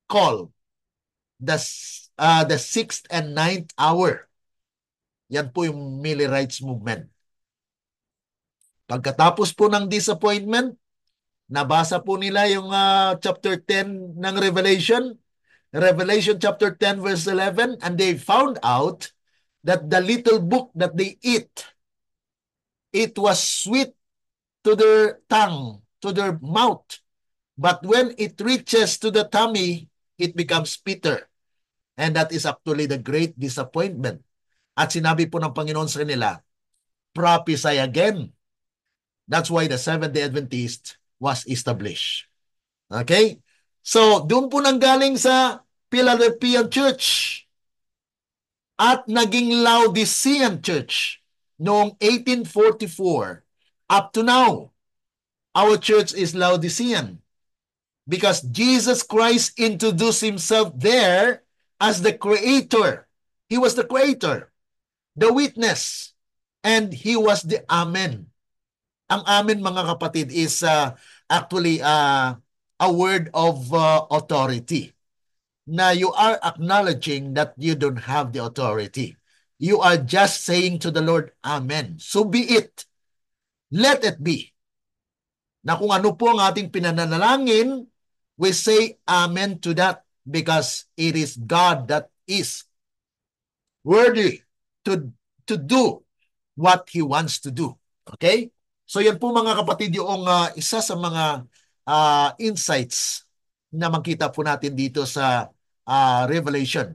call, the 6th and 9th hour. Yan po yung Millerites movement. Pagkatapos po ng disappointment, nabasa po nila yung chapter 10 ng Revelation chapter 10 verse 11, and they found out that the little book that they eat, it was sweet to their tongue, to their mouth. But when it reaches to the tummy, it becomes bitter. And that is actually the great disappointment. At sinabi po ng Panginoon sa kanila, prophesy again. That's why the Seventh-day Adventist was established. Okay? So, doon po nanggaling sa Philadelphian Church at naging Laodicean Church noong 1844 up to now. Our church is Laodicean because Jesus Christ introduced himself there as the creator. He was the creator, the witness, and he was the Amen. Ang Amen, mga kapatid, is actually a word of authority. Na you are acknowledging that you don't have the authority. You are just saying to the Lord, Amen. So be it. Let it be. Na kung ano po ang ating pinanalangin, we say amen to that because it is God that is worthy to, to do what He wants to do. Okay? So yan po mga kapatid yung isa sa mga insights na makita po natin dito sa Revelation,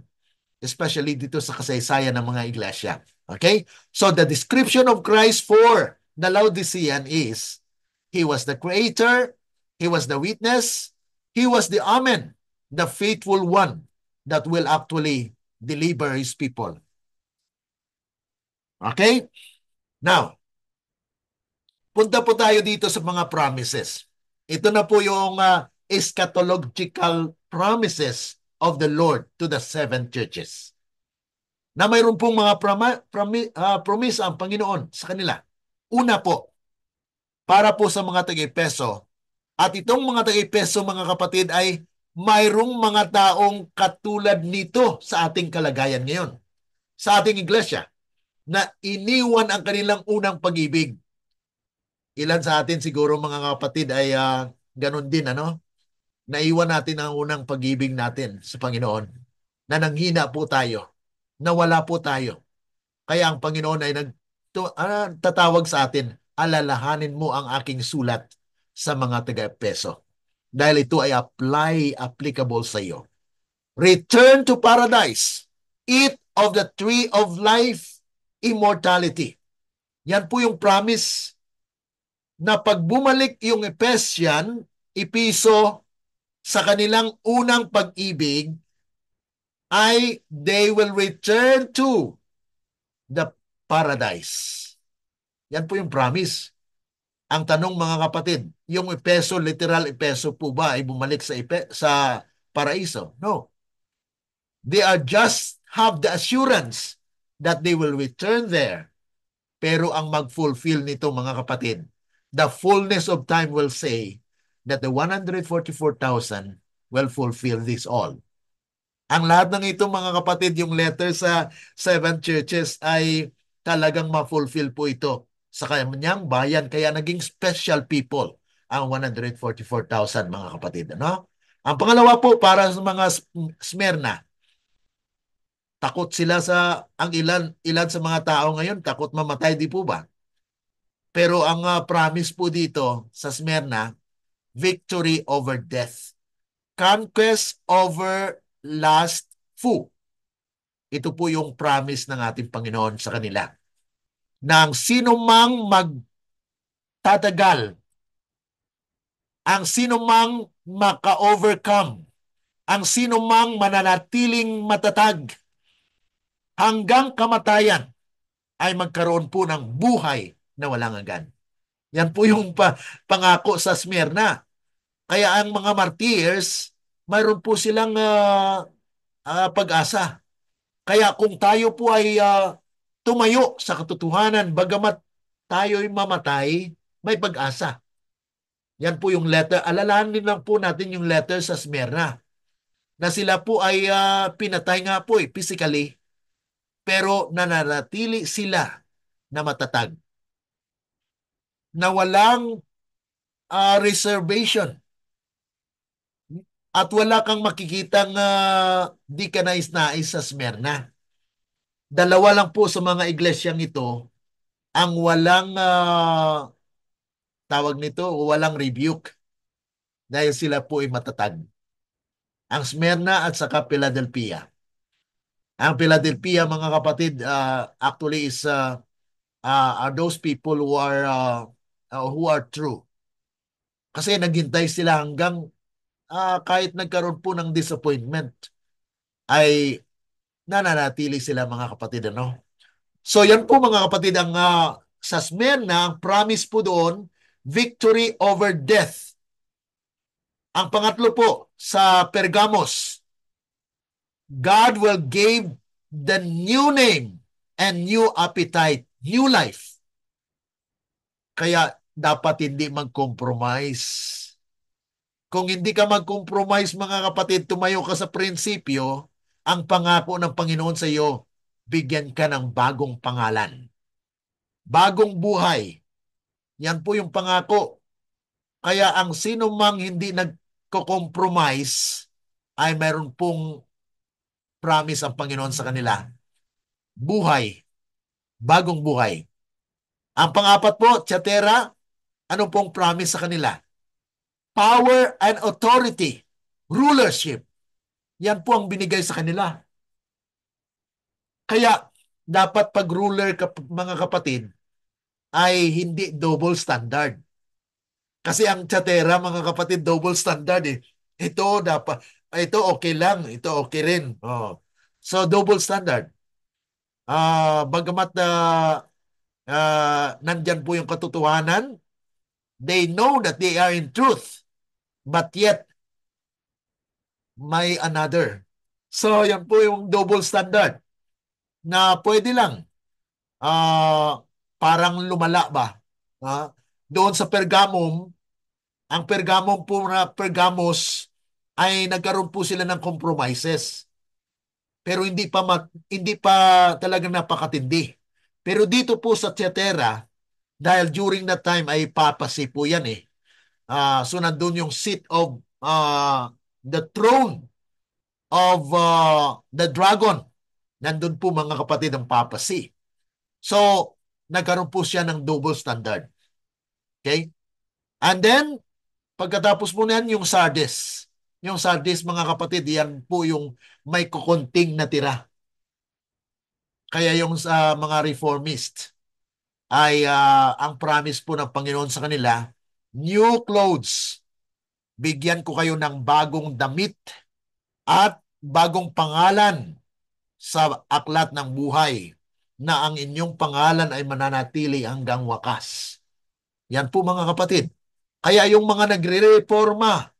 especially dito sa kasaysayan ng mga iglesia. Okay? So the description of Christ for the Laodicean is, He was the creator, He was the witness, He was the Amen, the faithful one that will actually deliver His people. Okay? Now, punta po tayo dito sa mga promises. Ito na po yung eschatological promises of the Lord to the seven churches. Na mayroon pong mga promise ang Panginoon sa kanila. Una po, para po sa mga taga-Efeso. At itong mga taga-Efeso, mga kapatid, ay mayroong mga taong katulad nito sa ating kalagayan ngayon. Sa ating iglesia, na iniwan ang kanilang unang pag-ibig. Ilan sa atin siguro mga kapatid ay ganun din, ano? Naiwan natin ang unang pag-ibig natin sa Panginoon. Na nanghina po tayo. Nawala po tayo. Kaya ang Panginoon ay tatawag sa atin, alalahanin mo ang aking sulat sa mga taga-Efeso. Dahil ito ay applicable sa iyo. Return to paradise. Eat of the tree of life, immortality. Yan po yung promise na pag bumalik yung Episo sa kanilang unang pag-ibig, ay they will return to the paradise. Yan po yung promise. Ang tanong mga kapatid, yung Epeso, literal Epeso po ba ay bumalik sa paraiso? No. They are just have the assurance that they will return there. Pero ang mag-fulfill nito mga kapatid, the fullness of time will say that the 144,000 will fulfill this all. Ang lahat ng ito mga kapatid, yung letter sa seven churches ay talagang ma-fulfill po ito sa kanyang bayan. Kaya naging special people ang 144,000 mga kapatid. Ano? Ang pangalawa po para sa mga Smyrna, takot sila ang ilan sa mga tao ngayon, takot mamatay, di po ba? Pero ang promise po dito sa Smyrna, victory over death. Conquest over lust foe. Ito po yung promise ng ating Panginoon sa kanila. Nang sino mang magtatagal, ang sino mang maka-overcome, ang sino mang mananatiling matatag hanggang kamatayan, ay magkaroon po ng buhay na walang hanggan. Yan po yung pangako sa Smyrna. Kaya ang mga martyrs, mayroon po silang pag-asa. Kaya kung tayo po ay tumayo sa katotohanan, bagamat tayo'y mamatay, may pag-asa. Yan po yung letter. Alalahanin lang po natin yung letter sa Smyrna. Na sila po ay pinatay nga po physically, pero nananatili sila na matatag. Na walang reservation. At wala kang makikitang di ka nais-nais sa Smyrna. Dalawa lang po sa mga iglesyang ito ang walang tawag nito, walang rebuke dahil sila po ay matatag. Ang Smyrna at saka Philadelphia. Ang Philadelphia, mga kapatid, actually is are those people who are true. Kasi naghintay sila hanggang kahit nagkaroon po ng disappointment, ay nananatili sila mga kapatid. Ano? So yan po mga kapatid, ang sa Smyrna, ang promise po doon, victory over death. Ang pangatlo po, sa Pergamos, God will give the new name and new appetite, new life. Kaya dapat hindi mag-compromise. Kung hindi ka mag-compromise mga kapatid, tumayo ka sa prinsipyo, ang pangako ng Panginoon sa iyo, bigyan ka ng bagong pangalan. Bagong buhay. Yan po yung pangako. Kaya ang sino mang hindi nagko-compromise ay mayroon pong promise ang Panginoon sa kanila. Buhay, bagong buhay. Ang pang-apat po, Tiyatira, ano pong promise sa kanila? Power and authority, rulership. Yan po ang binigay sa kanila. Kaya dapat pag ruler mga kapatid ay hindi double standard. Kasi ang Tiyatira, mga kapatid, double standard eh. Ito dapat, ito okay lang, ito okay rin. Oh. So double standard. Bagamat nandyan po yung katotohanan, they know that they are in truth, but yet may another. So yan po yung double standard na pwede lang. Parang lumala ba? Doon sa Pergamum, ang Pergamum po na Pergamos ay nagkaroon po sila ng compromises. Pero hindi pa talaga napakatindi. Pero dito po sa Thyatira, dahil during that time ay papasi po yan eh. So nandun yung seat of the throne of the dragon. Nandun po mga kapatid ang papasi. So nagkaroon po siya ng double standard. Okay? And then, pagkatapos mo na yan, yung Sardis. Yung Sardis, mga kapatid, yan po yung may kukunting natira. Kaya yung sa mga reformist ay ang promise po ng Panginoon sa kanila, new clothes. Bigyan ko kayo ng bagong damit at bagong pangalan sa aklat ng buhay na ang inyong pangalan ay mananatili hanggang wakas. Yan po mga kapatid. Kaya yung mga nagre-reforma,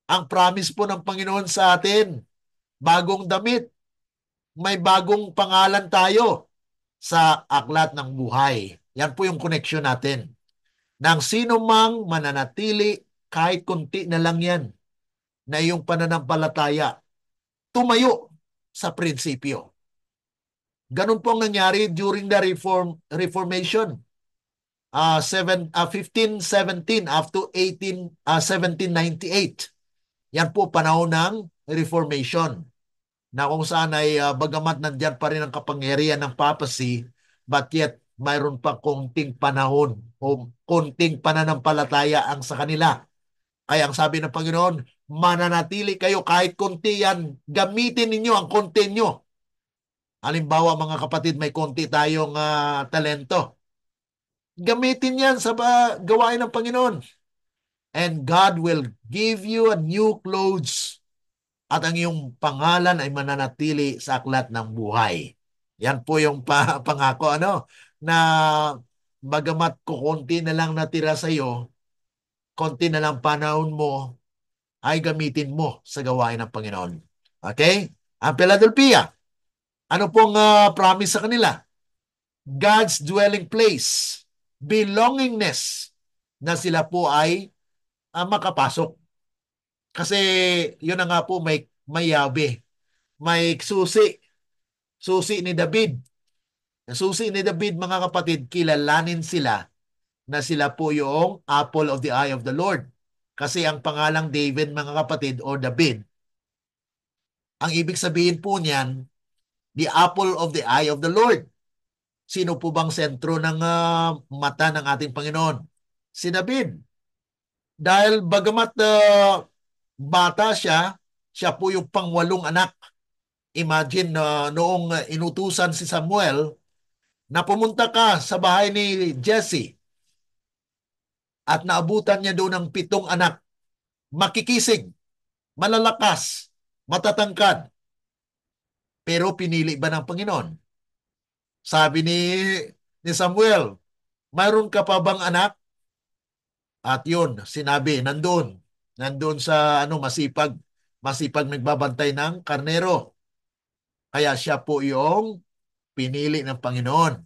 ang promise po ng Panginoon sa atin, bagong damit, may bagong pangalan tayo sa aklat ng buhay. Yan po yung connection natin. Nang sino mang mananatili, kahit kunti na lang yan, na yung pananampalataya, tumayo sa prinsipyo. Ganun po ang nangyari during the Reformation. 1517 up to 1798. Yan po panahon ng Reformation na kung saan ay bagamat nandiyan pa rin ang kapangyarihan ng papacy, but yet mayroon pa konting panahon o konting pananampalataya ang sa kanila. Kaya ang sabi ng Panginoon, mananatili kayo kahit konti yan, gamitin ninyo ang konti nyo. Halimbawa mga kapatid, may konti tayong talento. Gamitin yan sa gawain ng Panginoon. And God will give you a new clothes at ang iyong pangalan ay mananatili sa aklat ng buhay. Yan po yung pangako na bagamat kukunti na lang natira sa iyo, konti na lang panahon mo ay gamitin mo sa gawain ng Panginoon. Okay? Ang Philadelphia, ano pong promise sa kanila? God's dwelling place, belongingness, na sila po ay makapasok. Kasi yun na nga po may yabe. May susi ni David. Susi ni David, mga kapatid, kilalanin sila na sila po yung apple of the eye of the Lord. Kasi ang pangalang David, mga kapatid, o David, ang ibig sabihin po niyan, the apple of the eye of the Lord. Sino po bang sentro ng mata ng ating Panginoon? Si David. Dahil bagamat bata siya po yung pangwalong anak. Imagine noong inutusan si Samuel na pumunta ka sa bahay ni Jesse at naabutan niya doon ng 7 anak. Makikisig, malalakas, matatangkad. Pero pinili ba ng Panginoon? Sabi ni Samuel, mayroon ka pa bang anak? At yun, sinabi, nandun sa masipag nagbabantay ng karnero. Kaya siya po yung pinili ng Panginoon.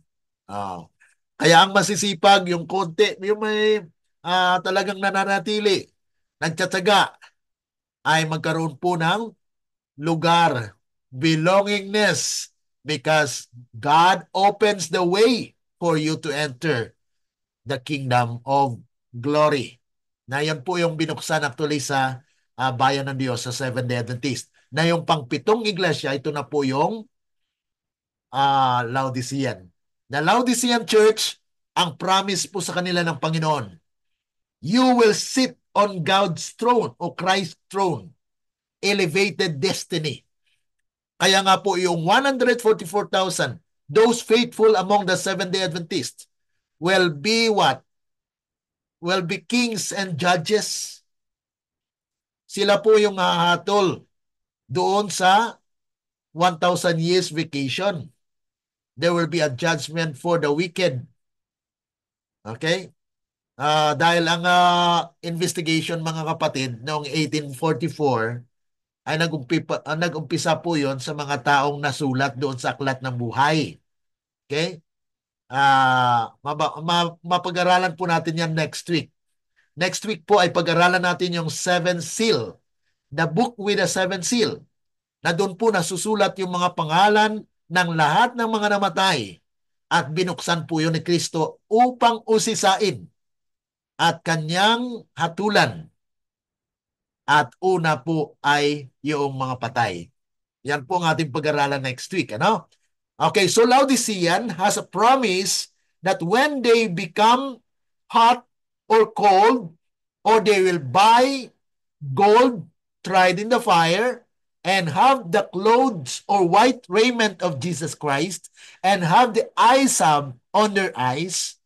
Kaya ang masisipag, yung konti, yung may talagang nananatili, nagtsatsaga, ay magkaroon po ng lugar, belongingness, because God opens the way for you to enter the kingdom of glory. Na yan po yung binuksan actually sa bayan ng Diyos sa Seventh-day Adventist. Na yung pangpitong iglesia, ito na po yung Laodicean. The Laodicean Church, ang promise po sa kanila ng Panginoon, you will sit on God's throne o Christ's throne, elevated destiny. Kaya nga po yung 144,000, those faithful among the Seventh-day Adventists, will be what? Will be kings and judges. Sila po yung hahatol doon sa 1,000 years vacation. There will be a judgment for the wicked. Okay? Dahil ang investigation, mga kapatid, noong 1844, ay nag-umpisa po yon sa mga taong nasulat doon sa Aklat ng Buhay. Okay? Mapag-aralan po natin yan next week. Next week po ay pag-aralan natin yung Seventh Seal, the book with the Seventh Seal, na doon po nasusulat yung mga pangalan ng lahat ng mga namatay at binuksan po yun ni Kristo upang usisain at kanyang hatulan. At una po ay yung mga patay. Yan po ang ating pag-aralan next week. Ano? Okay, so Laodicean has a promise that when they become hot or cold, or they will buy gold tried in the fire, and have the clothes or white raiment of Jesus Christ, and have the eye salve on their eyes,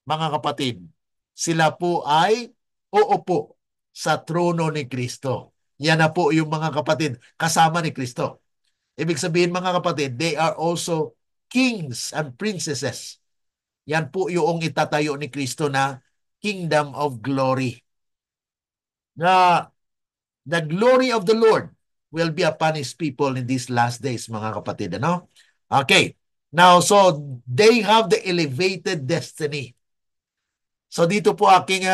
mga kapatid, sila po ay uupo sa trono ni Kristo. Yan na po yung mga kapatid kasama ni Kristo. Ibig sabihin, mga kapatid, they are also kings and princesses. Yan po yung itatayo ni Kristo na kingdom of glory. Na the glory of the Lord will be upon His people in these last days, mga kapatid. Ano? Okay. Now, so they have the elevated destiny. So dito po aking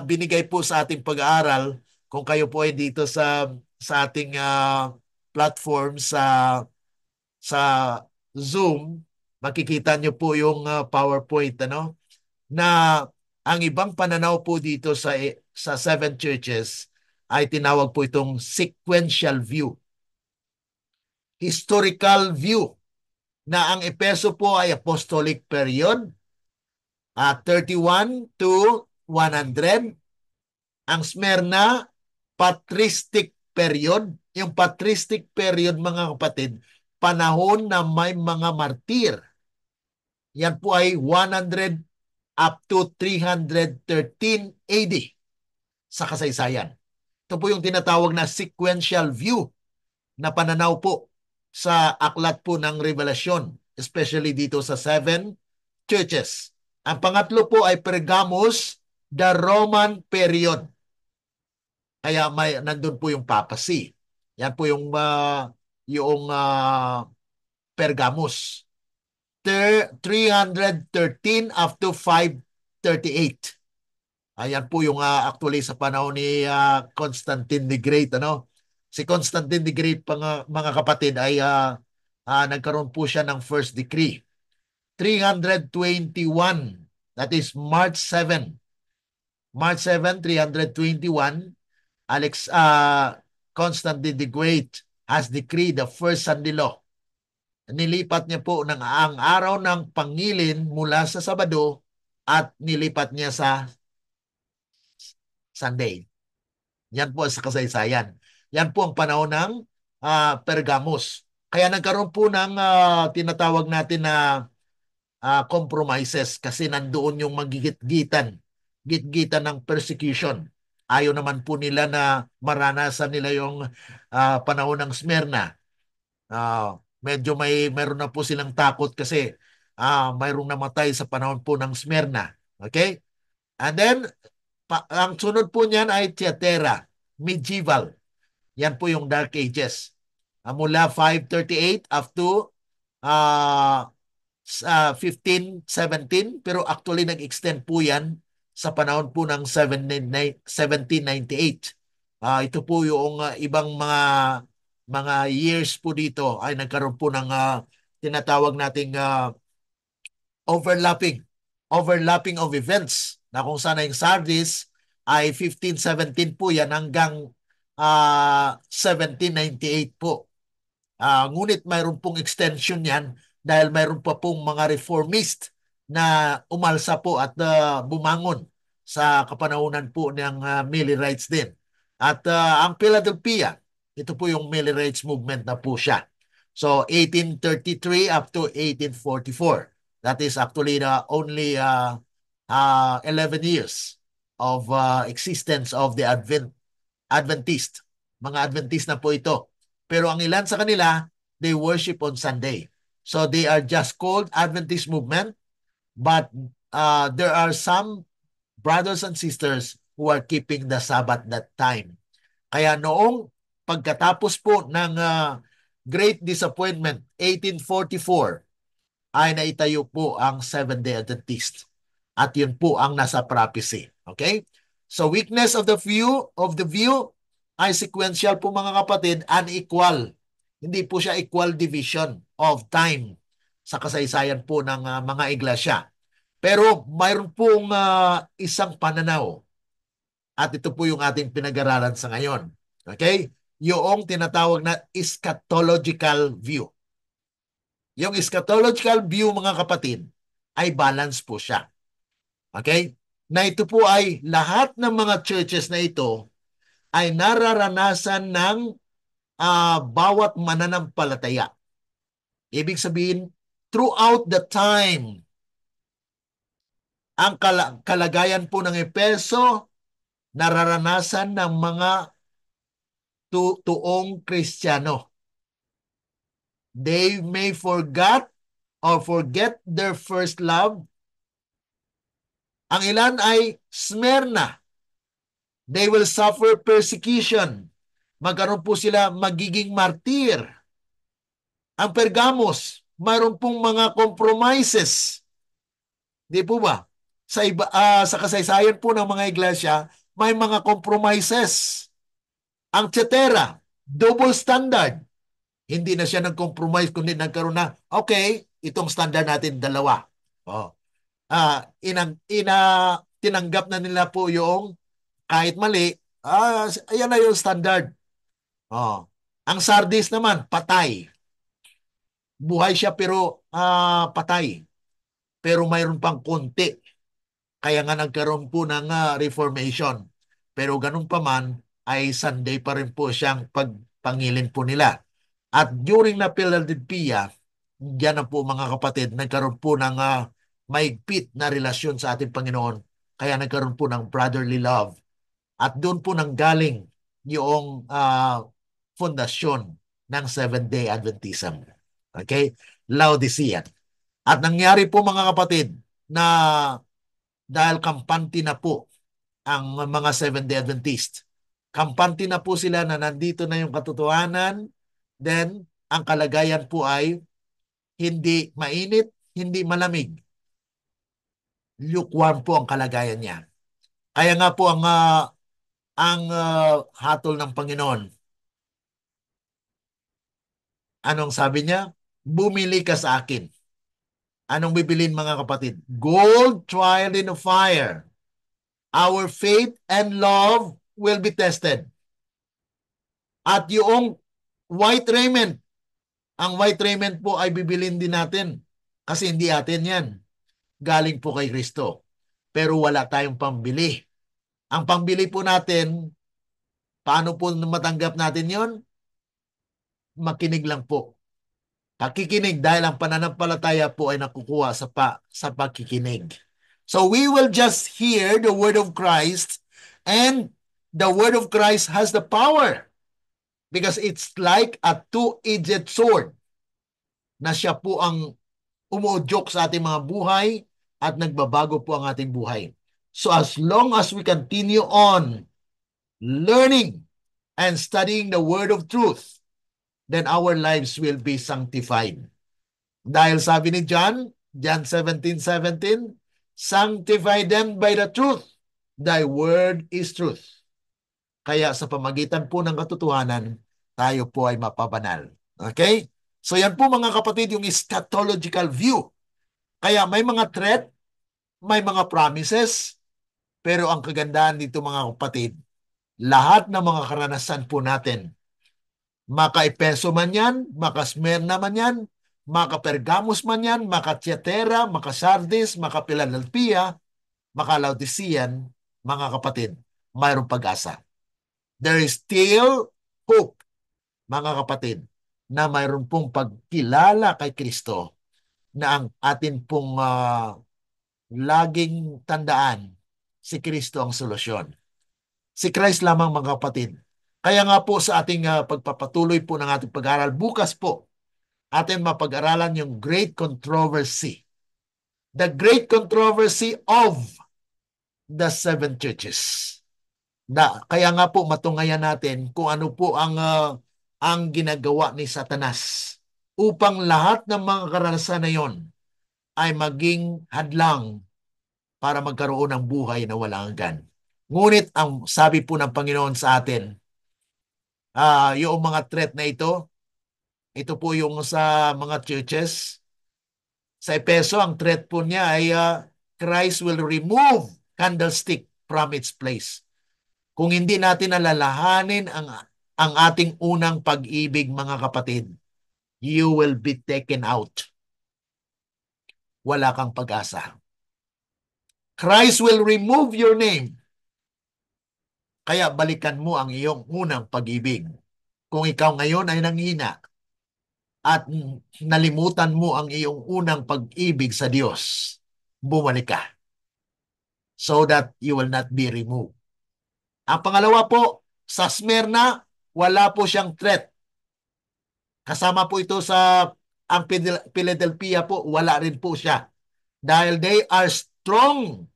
binigay po sa ating pag-aaral. Kung kayo po ay dito sa ating platform sa Zoom, makikita nyo po yung PowerPoint, ano, na ang ibang pananaw po dito sa seven churches ay tinawag po itong sequential view. Historical view na ang Epeso po ay apostolic period, 31 to 100. Ang Smyrna, patristic period. Yung patristic period, mga kapatid, panahon na may mga martir. Yan po ay 100 up to 313 AD sa kasaysayan. Ito po yung tinatawag na sequential view na pananaw po sa aklat po ng Revelasyon, especially dito sa seven churches. Ang pangatlo po ay Pergamos, the Roman period. Kaya nandun po yung papacy. Yan po yung Pergamos. 313 up to 538. Ayan po yung actually sa panahon ni Constantine the Great. Ano? Si Constantine the Great, mga kapatid, ay nagkaroon po siya ng first decree. 321, that is March 7. March 7, 321, Constantine the Great has decreed the first Sunday law. Nilipat niya po ang araw ng pangilin mula sa Sabado at nilipat niya sa Sunday. Yan po sa kasaysayan. Yan po ang panahon ng Pergamos. Kaya nagkaroon po ng tinatawag natin na compromises kasi nandoon yung magigit-gitan ng persecution. Ayaw naman po nila na maranasan nila yung panahon ng Smyrna. Medyo meron na po silang takot kasi mayroong namatay sa panahon po ng Smyrna. Okay? And then, ang sunod po niyan ay Thyatira, medieval. Yan po yung Dark Ages. Mula 538 up to 1517, pero actually nag-extend po yan sa panahon po ng 1798. Ito po yung ibang mga years po dito ay nagkaroon po ng tinatawag nating overlapping overlapping of events na kung saan yung Sardis ay 1517 po yan hanggang 1798 po. Ngunit mayroon pong extension yan dahil mayroon pa pong mga reformist na umalsa po at bumangon sa kapanahunan po ng Millerites din. At ang Philadelphia, ito po yung Millerites movement na po siya. So 1833 up to 1844. That is actually only 11 years of existence of the Adventist. Mga Adventist na po ito. Pero ang ilan sa kanila, they worship on Sunday. So they are just called Adventist movement, but there are some brothers and sisters who are keeping the Sabbath that time. Kaya noong pagkatapos po ng Great Disappointment, 1844, ay naitayo po ang Seventh-day Adventist. At yun po ang nasa prophecy. Okay? So weakness of the view ay sequential po mga kapatid, unequal. Hindi po siya equal division of time sa kasaysayan po ng mga iglesia. Pero mayroon pong isang pananaw at ito po yung ating pinag-aralan sa ngayon. Okay? Yung tinatawag na eschatological view. Yung eschatological view mga kapatid ay balance po siya. Okay? Na ito po ay lahat ng mga churches na ito ay nararanasan ng bawat mananampalataya. Ibig sabihin, throughout the time, ang kalagayan po ng Epeso, nararanasan ng mga tuong Kristiyano. They may forget their first love. Ang ilan ay Smyrna. They will suffer persecution. Magkaroon po sila magiging martir. Ang Pergamos, mayroon pong mga compromises. Di po ba? Sa kasaysayan po ng mga iglesia, may mga compromises. Ang Thyatira, double standard. Hindi na siya nag-compromise kundi nagkaroon na, okay, itong standard natin dalawa. Oh. Tinanggap na nila po yung kahit mali, ayan na yung standard. Oh. Ang Sardis naman, patay. Buhay siya pero patay. Pero mayroon pang konti. Kaya nga nagkaroon po ng reformation. Pero ganun pa man, ay Sunday pa rin po siyang pagpangilin po nila. At during na Philadelphia, diyan na po mga kapatid, nagkaroon po ng maigpit na relasyon sa ating Panginoon. Kaya nagkaroon po ng brotherly love. At doon po nanggaling yung fondasyon ng Seventh-day Adventism. Okay? Laodicean. At nangyari po mga kapatid na dahil kampante na po ang mga Seventh-day Adventist. Kampante na po sila na nandito na yung katotohanan. Then, ang kalagayan po ay hindi mainit, hindi malamig. Lukewarm po ang kalagayan niya. Kaya nga po ang hatol ng Panginoon. Anong sabi niya? Bumili ka sa akin. Anong bibilin mga kapatid? Gold tried in a fire. Our faith and love will be tested. At yung white raiment, ang white raiment po ay bibilin din natin. Kasi hindi atin yan. Galing po kay Kristo. Pero wala tayong pambili. Ang pambili po natin, paano po matanggap natin yon? Makinig lang po. Pakikinig dahil ang pananampalataya po ay nakukuha sa pakikinig. So we will just hear the word of Christ, and the word of Christ has the power because it's like a two-edged sword na siya po ang umuudyok sa ating mga buhay at nagbabago po ang ating buhay. So as long as we continue on learning and studying the word of truth, then our lives will be sanctified. Dahil sabi ni John 17:17, sanctify them by the truth. Thy word is truth. Kaya sa pamagitan po ng katotohanan, tayo po ay mapabanal. Okay? So yan po mga kapatid, yung eschatological view. Kaya may mga threat, may mga promises, pero ang kagandahan dito mga kapatid, lahat ng mga karanasan po natin, maka-Epeso man yan, maka-Smyrna man yan, maka-Pergamos man yan, maka-Tiatira, maka-Sardis, maka-Philadelphia, maka-Laodicean, mga kapatid, mayroong pag-asa. There is still hope, mga kapatid, na mayroon pong pagkilala kay Kristo na ang atin pong laging tandaan, si Kristo ang solusyon. Si Christ lamang mga kapatid. Kaya nga po sa ating pagpapatuloy po ng ating pag-aaral, bukas po atin mapag-aralan yung great controversy. The great controversy of the seven churches. Kaya nga po matungayan natin kung ano po ang ginagawa ni Satanas upang lahat ng mga karanasan na yon ay maging hadlang para magkaroon ng buhay na walang hanggan. Ngunit ang sabi po ng Panginoon sa atin, yung mga threat na ito po yung sa mga churches. Sa Epeso, ang threat po niya ay Christ will remove candlestick from its place. Kung hindi natin alalahanin ang ating unang pag-ibig, mga kapatid, you will be taken out. Wala kang pag-asa. Christ will remove your name. Kaya balikan mo ang iyong unang pag-ibig. Kung ikaw ngayon ay nanghina at nalimutan mo ang iyong unang pag-ibig sa Diyos, bumalik ka so that you will not be removed. Ang pangalawa po, sa Smyrna, wala po siyang threat. Kasama po ito sa ang Philadelphia po, wala rin po siya. Dahil they are strong.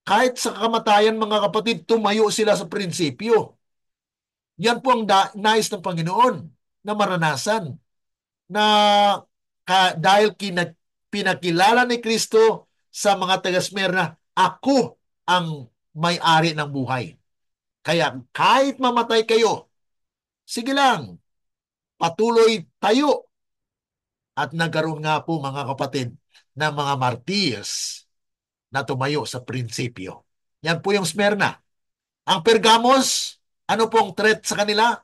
Kahit sa kamatayan, mga kapatid, tumayo sila sa prinsipyo. Yan po ang nais ng Panginoon na maranasan. Na dahil pinakilala ni Kristo sa mga taga-Smyrna, ako ang may-ari ng buhay. Kaya kahit mamatay kayo, sige lang, patuloy tayo. At nagkaroon nga po mga kapatid ng mga martyrs na tumayo sa prinsipyo. Yan po yung Smyrna. Ang Pergamos, ano pong threat sa kanila?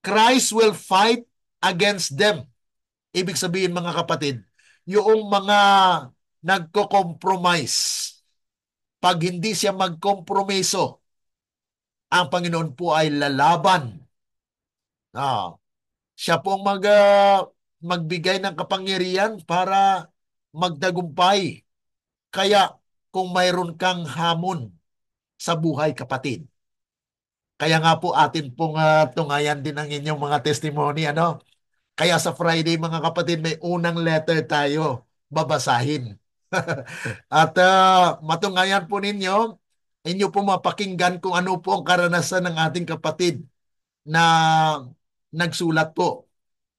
Christ will fight against them. Ibig sabihin mga kapatid, yung mga nagko-compromise, pag hindi siya magkompromiso, ang Panginoon po ay lalaban. Siya po ang magbigay ng kapangyarihan para magdagumpay. Kaya kung mayroon kang hamon sa buhay, kapatid, kaya nga po atin pong tungayan din ang inyong mga testimony, ano? Kaya sa Friday, mga kapatid, may unang letter tayo babasahin. At matungayan po ninyo, inyo po mapakinggan kung ano po ang karanasan ng ating kapatid na nagsulat po,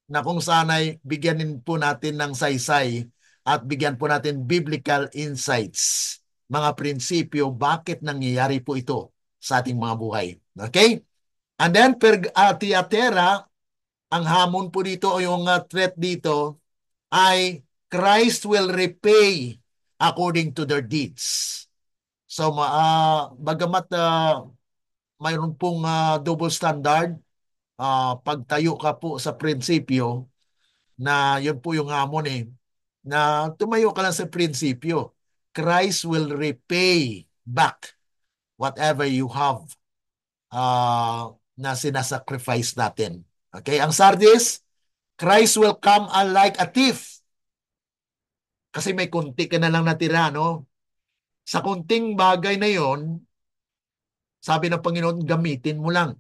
na kung sana'y bigyanin po natin ng saysay at bigyan po natin biblical insights, mga prinsipyo, bakit nangyayari po ito sa ating mga buhay. Okay? And then, Tiatira, ang hamon po dito o yung threat dito ay Christ will repay according to their deeds. So, bagamat mayroon pong double standard, pagtayo ka po sa prinsipyo, na yun po yung hamon na tumayo ka lang sa prinsipyo. Christ will repay back whatever you have na sinasacrifice natin. Okay, ang Sardis, Christ will come unlike a thief. Kasi may kunti ka na lang natira, no? Sa kunting bagay na yon, sabi ng Panginoon, gamitin mo lang.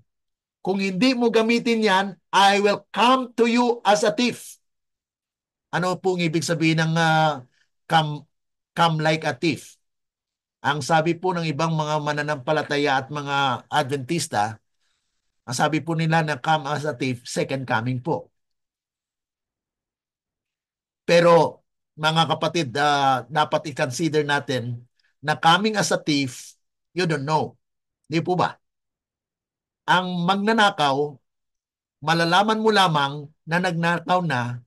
Kung hindi mo gamitin yan, I will come to you as a thief. Ano pong ibig sabihin ng come like a thief? Ang sabi po ng ibang mga mananampalataya at mga Adventista, ang sabi po nila na come as a thief, second coming po. Pero mga kapatid, dapat i-consider natin na coming as a thief, you don't know. Di po ba? Ang magnanakaw, malalaman mo lamang na nagnakaw na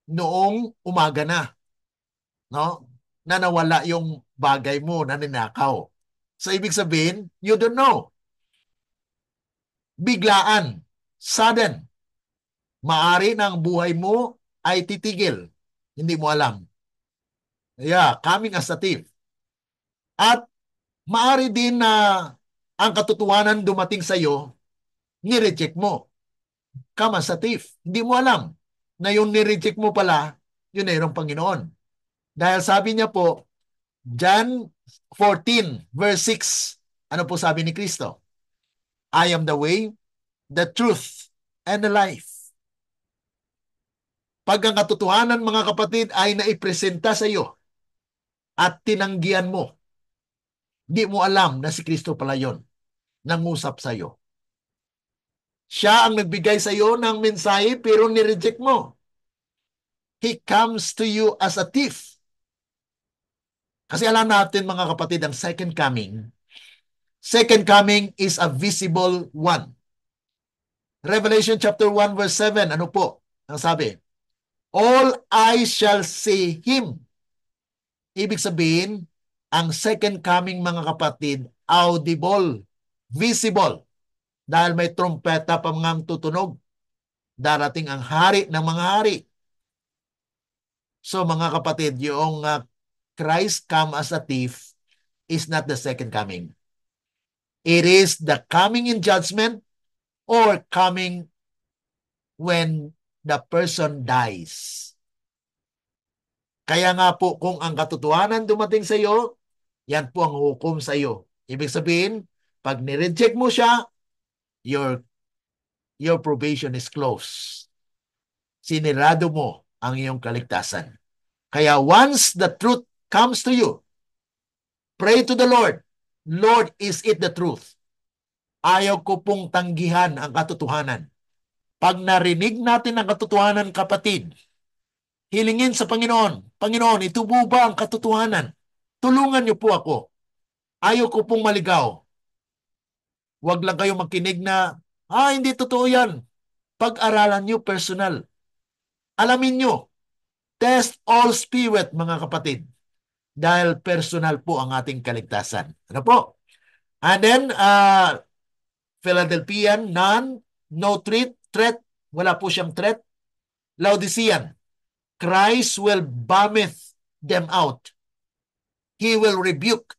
noong umaga na. No? na nawala yung bagay mo na ninakaw. So, ibig sabihin, you don't know. Biglaan, sudden, maari na ang buhay mo ay titigil. Hindi mo alam. Yeah, coming as a thief. At maari din na ang katotohanan dumating sa iyo, ni-reject mo. Come as a thief. Hindi mo alam na yung ni-reject mo pala, yun ay yung Panginoon. Dahil sabi niya po, John 14, verse 6, ano po sabi ni Kristo? I am the way, the truth, and the life. Pag ang katotohanan, mga kapatid, ay naipresenta sa iyo at tinanggihan mo, di mo alam na si Kristo pala yon, nangusap sa iyo. Siya ang nagbigay sa iyo ng mensahe pero nireject mo. He comes to you as a thief. Kasi alam natin, mga kapatid, ang second coming is a visible one. Revelation chapter 1 verse 7, ano po ang sabi? All eyes shall see Him. Ibig sabihin, ang second coming, mga kapatid, audible, visible. Dahil may trumpeta pa mga tutunog. Darating ang hari ng mga hari. So, mga kapatid, yung Christ come as a thief is not the second coming. It is the coming in judgment or coming when the person dies. Kaya nga po, kung ang katotohanan dumating sa iyo, yan po ang hukom sa iyo. Ibig sabihin, pag nireject mo siya, your probation is closed. Sinirado mo ang iyong kaligtasan. Kaya once the truth comes to you, pray to the Lord. Lord, is it the truth? Ayaw ko pong tanggihan ang katotohanan. Pag narinig natin ang katotohanan, kapatid, hilingin sa Panginoon, Panginoon, ito po ba ang katotohanan? Tulungan niyo po ako. Ayaw ko pong maligaw. Huwag lang kayo makinig na, hindi totoo yan. Pag-aralan niyo personal. Alamin niyo, test all spirit, mga kapatid. Dahil personal po ang ating kaligtasan. Ano po? And then, Philadelphian, none, no threat, wala po siyang threat. Laodicean, Christ will vomit them out. He will rebuke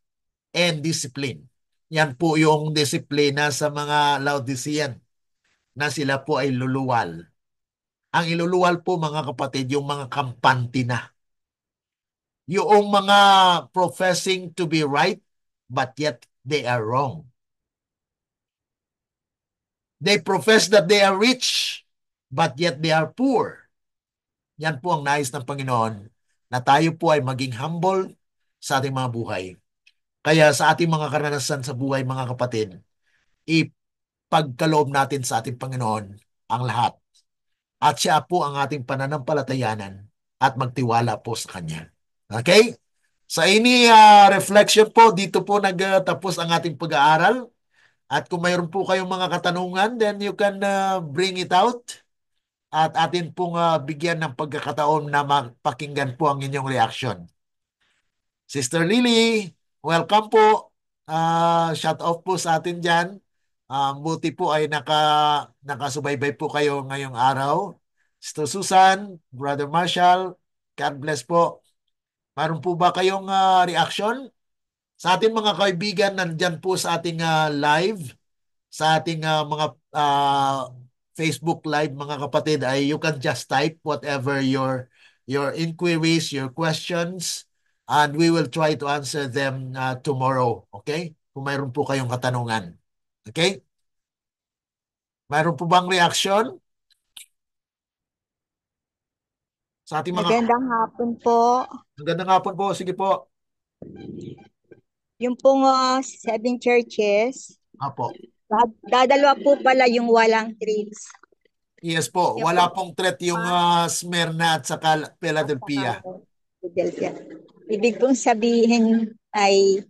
and discipline. Yan po yung disiplina sa mga Laodicean na sila po ay luluwal. Ang iluluwal po, mga kapatid, yung mga kampante na. Yung mga professing to be right, but yet they are wrong. They profess that they are rich, but yet they are poor. Yan po ang nais ng Panginoon, na tayo po ay maging humble sa ating mga buhay. Kaya sa ating mga karanasan sa buhay, mga kapatid, ipagkaloob natin sa ating Panginoon ang lahat. At siya po ang ating pananampalatayanan at magtiwala po sa Kanya. Okay? Sa ini reflection po, dito po nagtapos ang ating pag-aaral. At kung mayroon po kayong mga katanungan, then you can bring it out. At atin pong bigyan ng pagkakataon na mapakinggan po ang inyong reaction. Sister Lily, welcome po. Shout out po sa atin dyan. Buti po ay nakasubaybay po kayo ngayong araw. Sister Susan, Brother Marshall, God bless po. Mayroon po ba kayong reaction? Sa ating mga kaibigan, nandyan po sa ating live, sa ating mga Facebook Live, mga kapatid, ay you can just type whatever your inquiries, your questions, and we will try to answer them tomorrow. Okay? Kung mayroon po kayong katanungan. Okay? Mayroon po bang reaction? Sa ating mga... Magandang hapon po. Magandang hapon po. Sige po. Yung pong seven churches, Apo. dadalawa po pala yung walang treats. Yes po. Yung Wala pong threat yung Smyrna at saka Philadelphia. Philadelphia. Ibig pong sabihin ay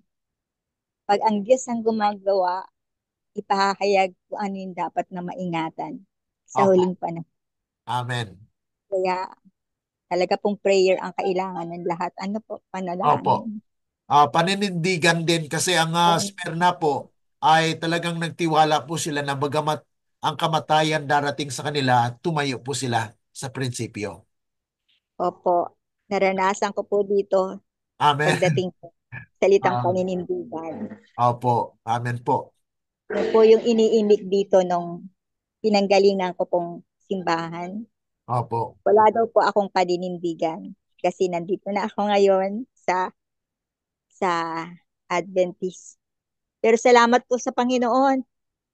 pag ang Diyos ang gumagawa, ipahahayag kung ano yung dapat na maingatan sa Opo. huling panahon. Amen. Kaya Talaga pong prayer ang kailangan ng lahat. Ano po, Opo. panalangin. Paninindigan din kasi ang Um, Smyrna po ay talagang nagtiwala po sila na bagamat ang kamatayan darating sa kanila, tumayo po sila sa prinsipyo. Opo, naranasan ko po dito Amen. pagdating sa salitang Ah, paninindigan. Opo. Amen po. Yun po yung iniimik dito nung pinanggalingan ko pong simbahan. Opo. Wala daw po akong paninindigan kasi nandito na ako ngayon sa Adventist. Pero salamat po sa Panginoon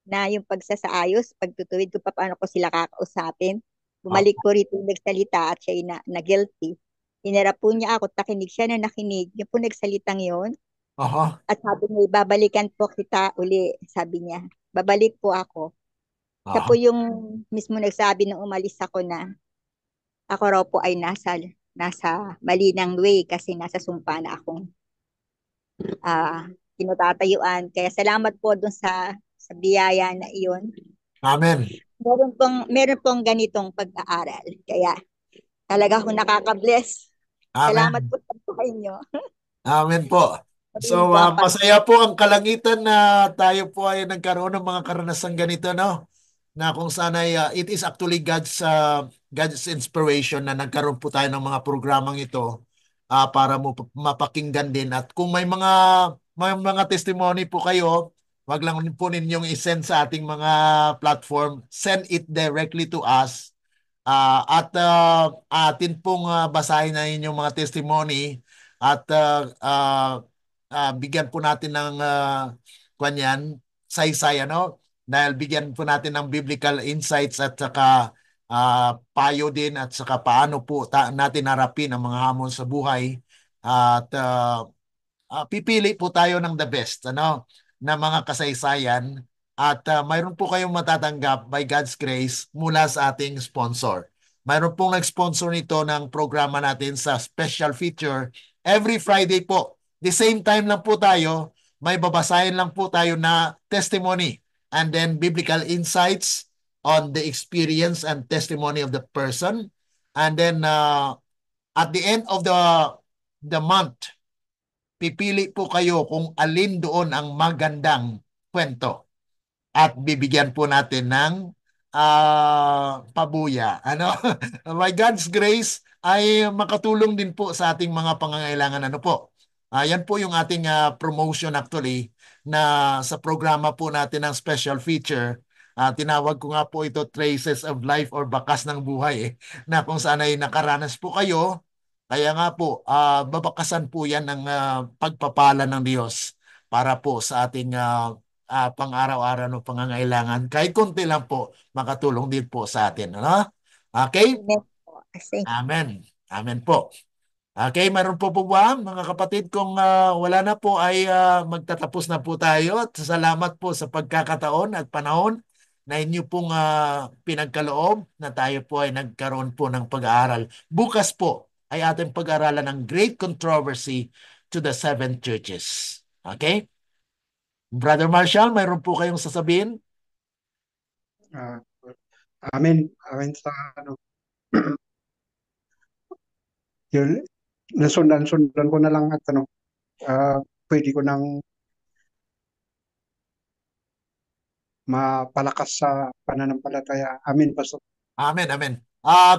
na yung pagsasaayos, pagtutuwid ko pa paano ko sila kakausapin. Bumalik Opo. po rito yung nagsalita at siya na guilty. Hinarap po niya ako, nakinig siya na nakinig. Yung po nagsalitang yon. Aha. At sabi niya, babalikan po kita uli. Sabi niya, babalik po ako. Siya po Aha. yung mismo nagsabi nung umalis ako na ako raw po ay nasa malinang way kasi nasa sumpa na akong ah, kinutatayuan. Kaya salamat po dun sa biyaya na iyon. Amen. Meron pong ganitong pag-aaral. Kaya talaga ako nakaka-bless. Salamat Amen. po sa inyo. Amen po. Patuloy So, po ang pag masaya po ang kalangitan na tayo po ay nagkaroon ng mga karanasan ganito, no? Na kung saan ay it is actually God's inspiration na nagkaroon po tayo ng mga programang ito para mo mapakinggan din. At kung may mga testimony po kayo, wag lang po ninyong isend sa ating mga platform. Send it directly to us. At atin pong basahin na inyong mga testimony at bigyan po natin ng kanyan, saysay, ano? Dahil bigyan po natin ng biblical insights at saka payo din at saka paano po natin harapin ang mga hamon sa buhay. At pipili po tayo ng the best, ano, na mga kasaysayan at mayroon po kayong matatanggap by God's grace mula sa ating sponsor. Mayroon pong nag-sponsor nito ng programa natin sa special feature every Friday po. The same time lang po tayo, may babasahin lang po tayo na testimony and then biblical insights on the experience and testimony of the person. And then at the end of the month, pipili po kayo kung alin doon ang magandang kwento at bibigyan po natin ng pabuya. Ano? By God's grace ay makatulong din po sa ating mga pangangailangan. Ano po? Yan po yung ating promotion actually na sa programa po natin ng special feature. Tinawag ko nga po ito Traces of Life or Bakas ng Buhay na kung saan ay nakaranas po kayo. Kaya nga po, babakasan po yan ng pagpapala ng Diyos para po sa ating pang-araw-araw ng pangangailangan. Kahit konti lang po, makatulong din po sa atin. Ano? Okay? Amen po. Amen. Amen po. Okay, meron po ba mga kapatid kung wala na po ay magtatapos na po tayo at salamat po sa pagkakataon at panahon na inyo pong pinagkaloob na tayo po ay nagkaroon po ng pag-aaral. Bukas po ay ating pag-aaralan ng Great Controversy to the Seven Churches. Okay? Brother Marshall, mayroon po kayong sasabihin? Ah, amen. Amen sa ano. Yun, nasundan ko na lang at ano, pwede ko nang mapalakas sa pananampalataya. Amen, Pastor. Amen, amen.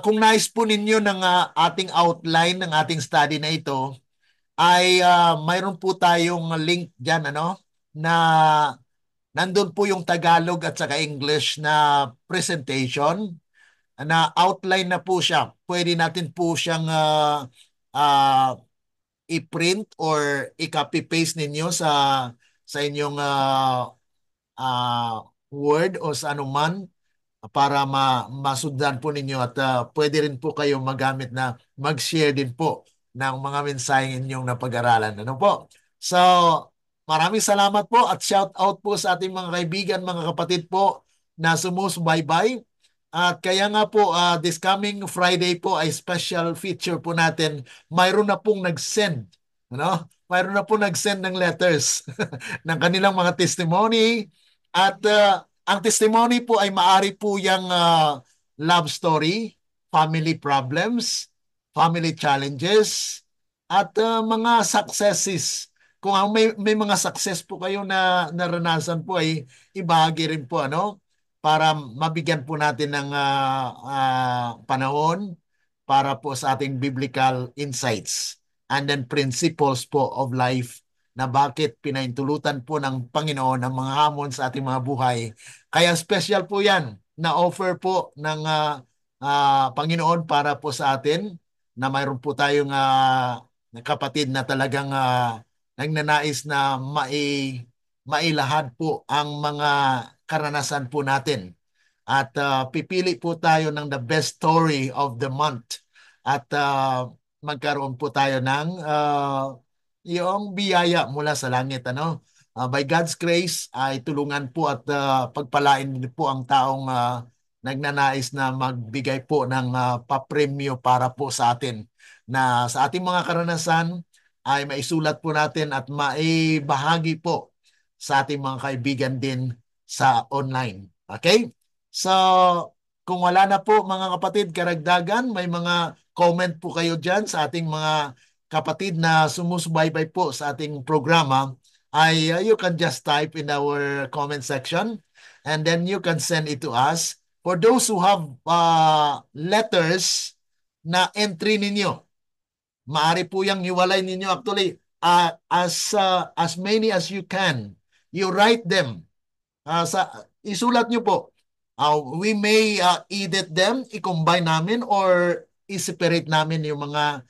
Kung nais po ninyo ng ating outline ng ating study na ito, ay mayroon po tayong link dyan, ano, na nandun po yung Tagalog at saka English na presentation na outline na po siya. Pwede natin po siyang ah, i-print or i-copy-paste ninyo sa inyong Word o sa anuman para masundan po ninyo at pwede rin po kayo magamit na mag-share din po ng mga mensaheng inyong napag-aralan. Ano po? So, maraming salamat po at shout out po sa ating mga kaibigan, mga kapatid po na sumusubaybay. At kaya nga po, this coming Friday po ay special feature po natin. Mayroon na pong nag-send. Ano? Mayroon na pong nag-send ng letters ng kanilang mga testimony at ang testimony po ay maari po yung love story, family problems, family challenges, at mga successes. Kung may mga success po kayo na naranasan po ay ibahagi rin po para mabigyan po natin ng panahon para po sa ating biblical insights and then principles po of life na bakit pinaintulutan po ng Panginoon ang mga hamon sa ating mga buhay. Kaya special po yan na offer po ng Panginoon para po sa atin na mayroon po tayong kapatid na talagang nagnanais na mailahad po ang mga karanasan po natin. At pipili po tayo ng the best story of the month. At magkaroon po tayo ng yung biyaya mula sa langit. By God's grace, ay tulungan po at pagpalain din po ang taong nagnanais na magbigay po ng papremyo para po sa atin. Na sa ating mga karanasan ay maisulat po natin at maibahagi po sa ating mga kaibigan din sa online. Okay? So, kung wala na po mga kapatid, karagdagan, may mga comment po kayo dyan sa ating mga kapatid na sumusubaybay po sa ating programa, ay you can just type in our comment section and then you can send it to us. For those who have letters na entry ninyo, maaari po yung iwalay ninyo actually as many as you can. You write them. Isulat nyo po. We may edit them, i-combine namin or i-separate namin yung mga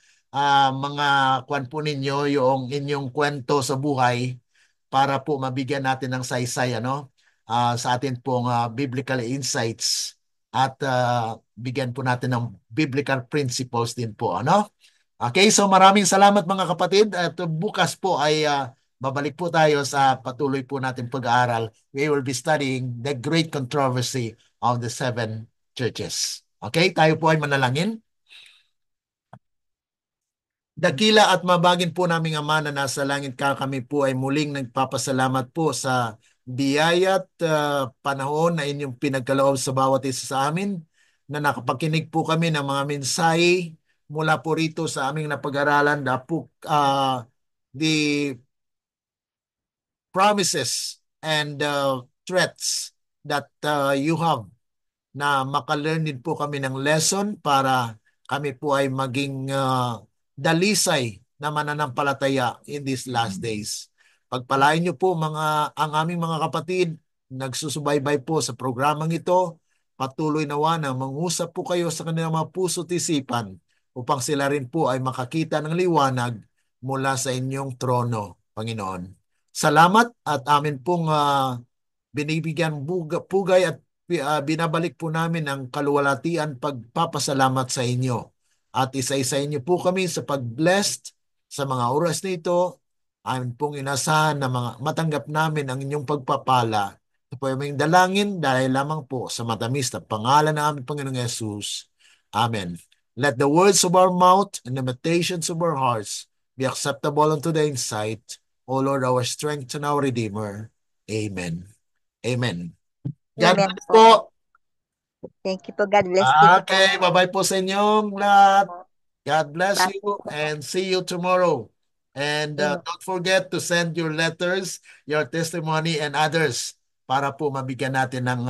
kwan po ninyo, yung inyong kwento sa buhay para po mabigyan natin ng saysay sa atin pong biblical insights at bigyan po natin ng biblical principles din po. Okay, so maraming salamat mga kapatid at bukas po ay babalik po tayo sa patuloy po natin pag-aaral. We will be studying the great controversy of the 7 churches. Okay, tayo po ay manalangin. Dakila at mabagin po naming Ama na nasa langit ka, kami po ay muling nagpapasalamat po sa biyaya at panahon na inyong pinagkaloob sa bawat isa sa amin, na nakapakinig po kami ng mga mensahe mula po rito sa aming napag-aralan, the promises and threats that you have, na makalearn din po kami ng lesson para kami po ay maging dalisay na mananampalataya in these last days. Pagpalain niyo po ang aming mga kapatid nagsusubaybay po sa programang ito. Patuloy nawa na mangusap po kayo sa kanilang mga puso't isipan upang sila rin po ay makakita ng liwanag mula sa inyong trono, Panginoon. Salamat at amin pong binibigyan pugay at binabalik po namin ang kaluwalhatian pagpapasalamat sa inyo. At isa-isa niyo po kami sa pag-blessed sa mga oras nito. Amin pong inasahan na matanggap namin ang inyong pagpapala. Ito po yung dalangin dahil lamang po sa matamis na pangalan ng aming Panginoong Yesus. Amen. Let the words of our mouth and the meditations of our hearts be acceptable unto thy sight, O Lord, our strength and our Redeemer. Amen. Amen. God Amen bless po. po. Thank you po. God bless you po. Okay, bye-bye po sa inyong lahat. God bless you and see you tomorrow. And don't forget to send your letters, your testimony, and others para po mabigyan natin ng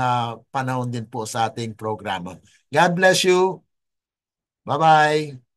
panahon din po sa ating programa. God bless you. Bye-bye.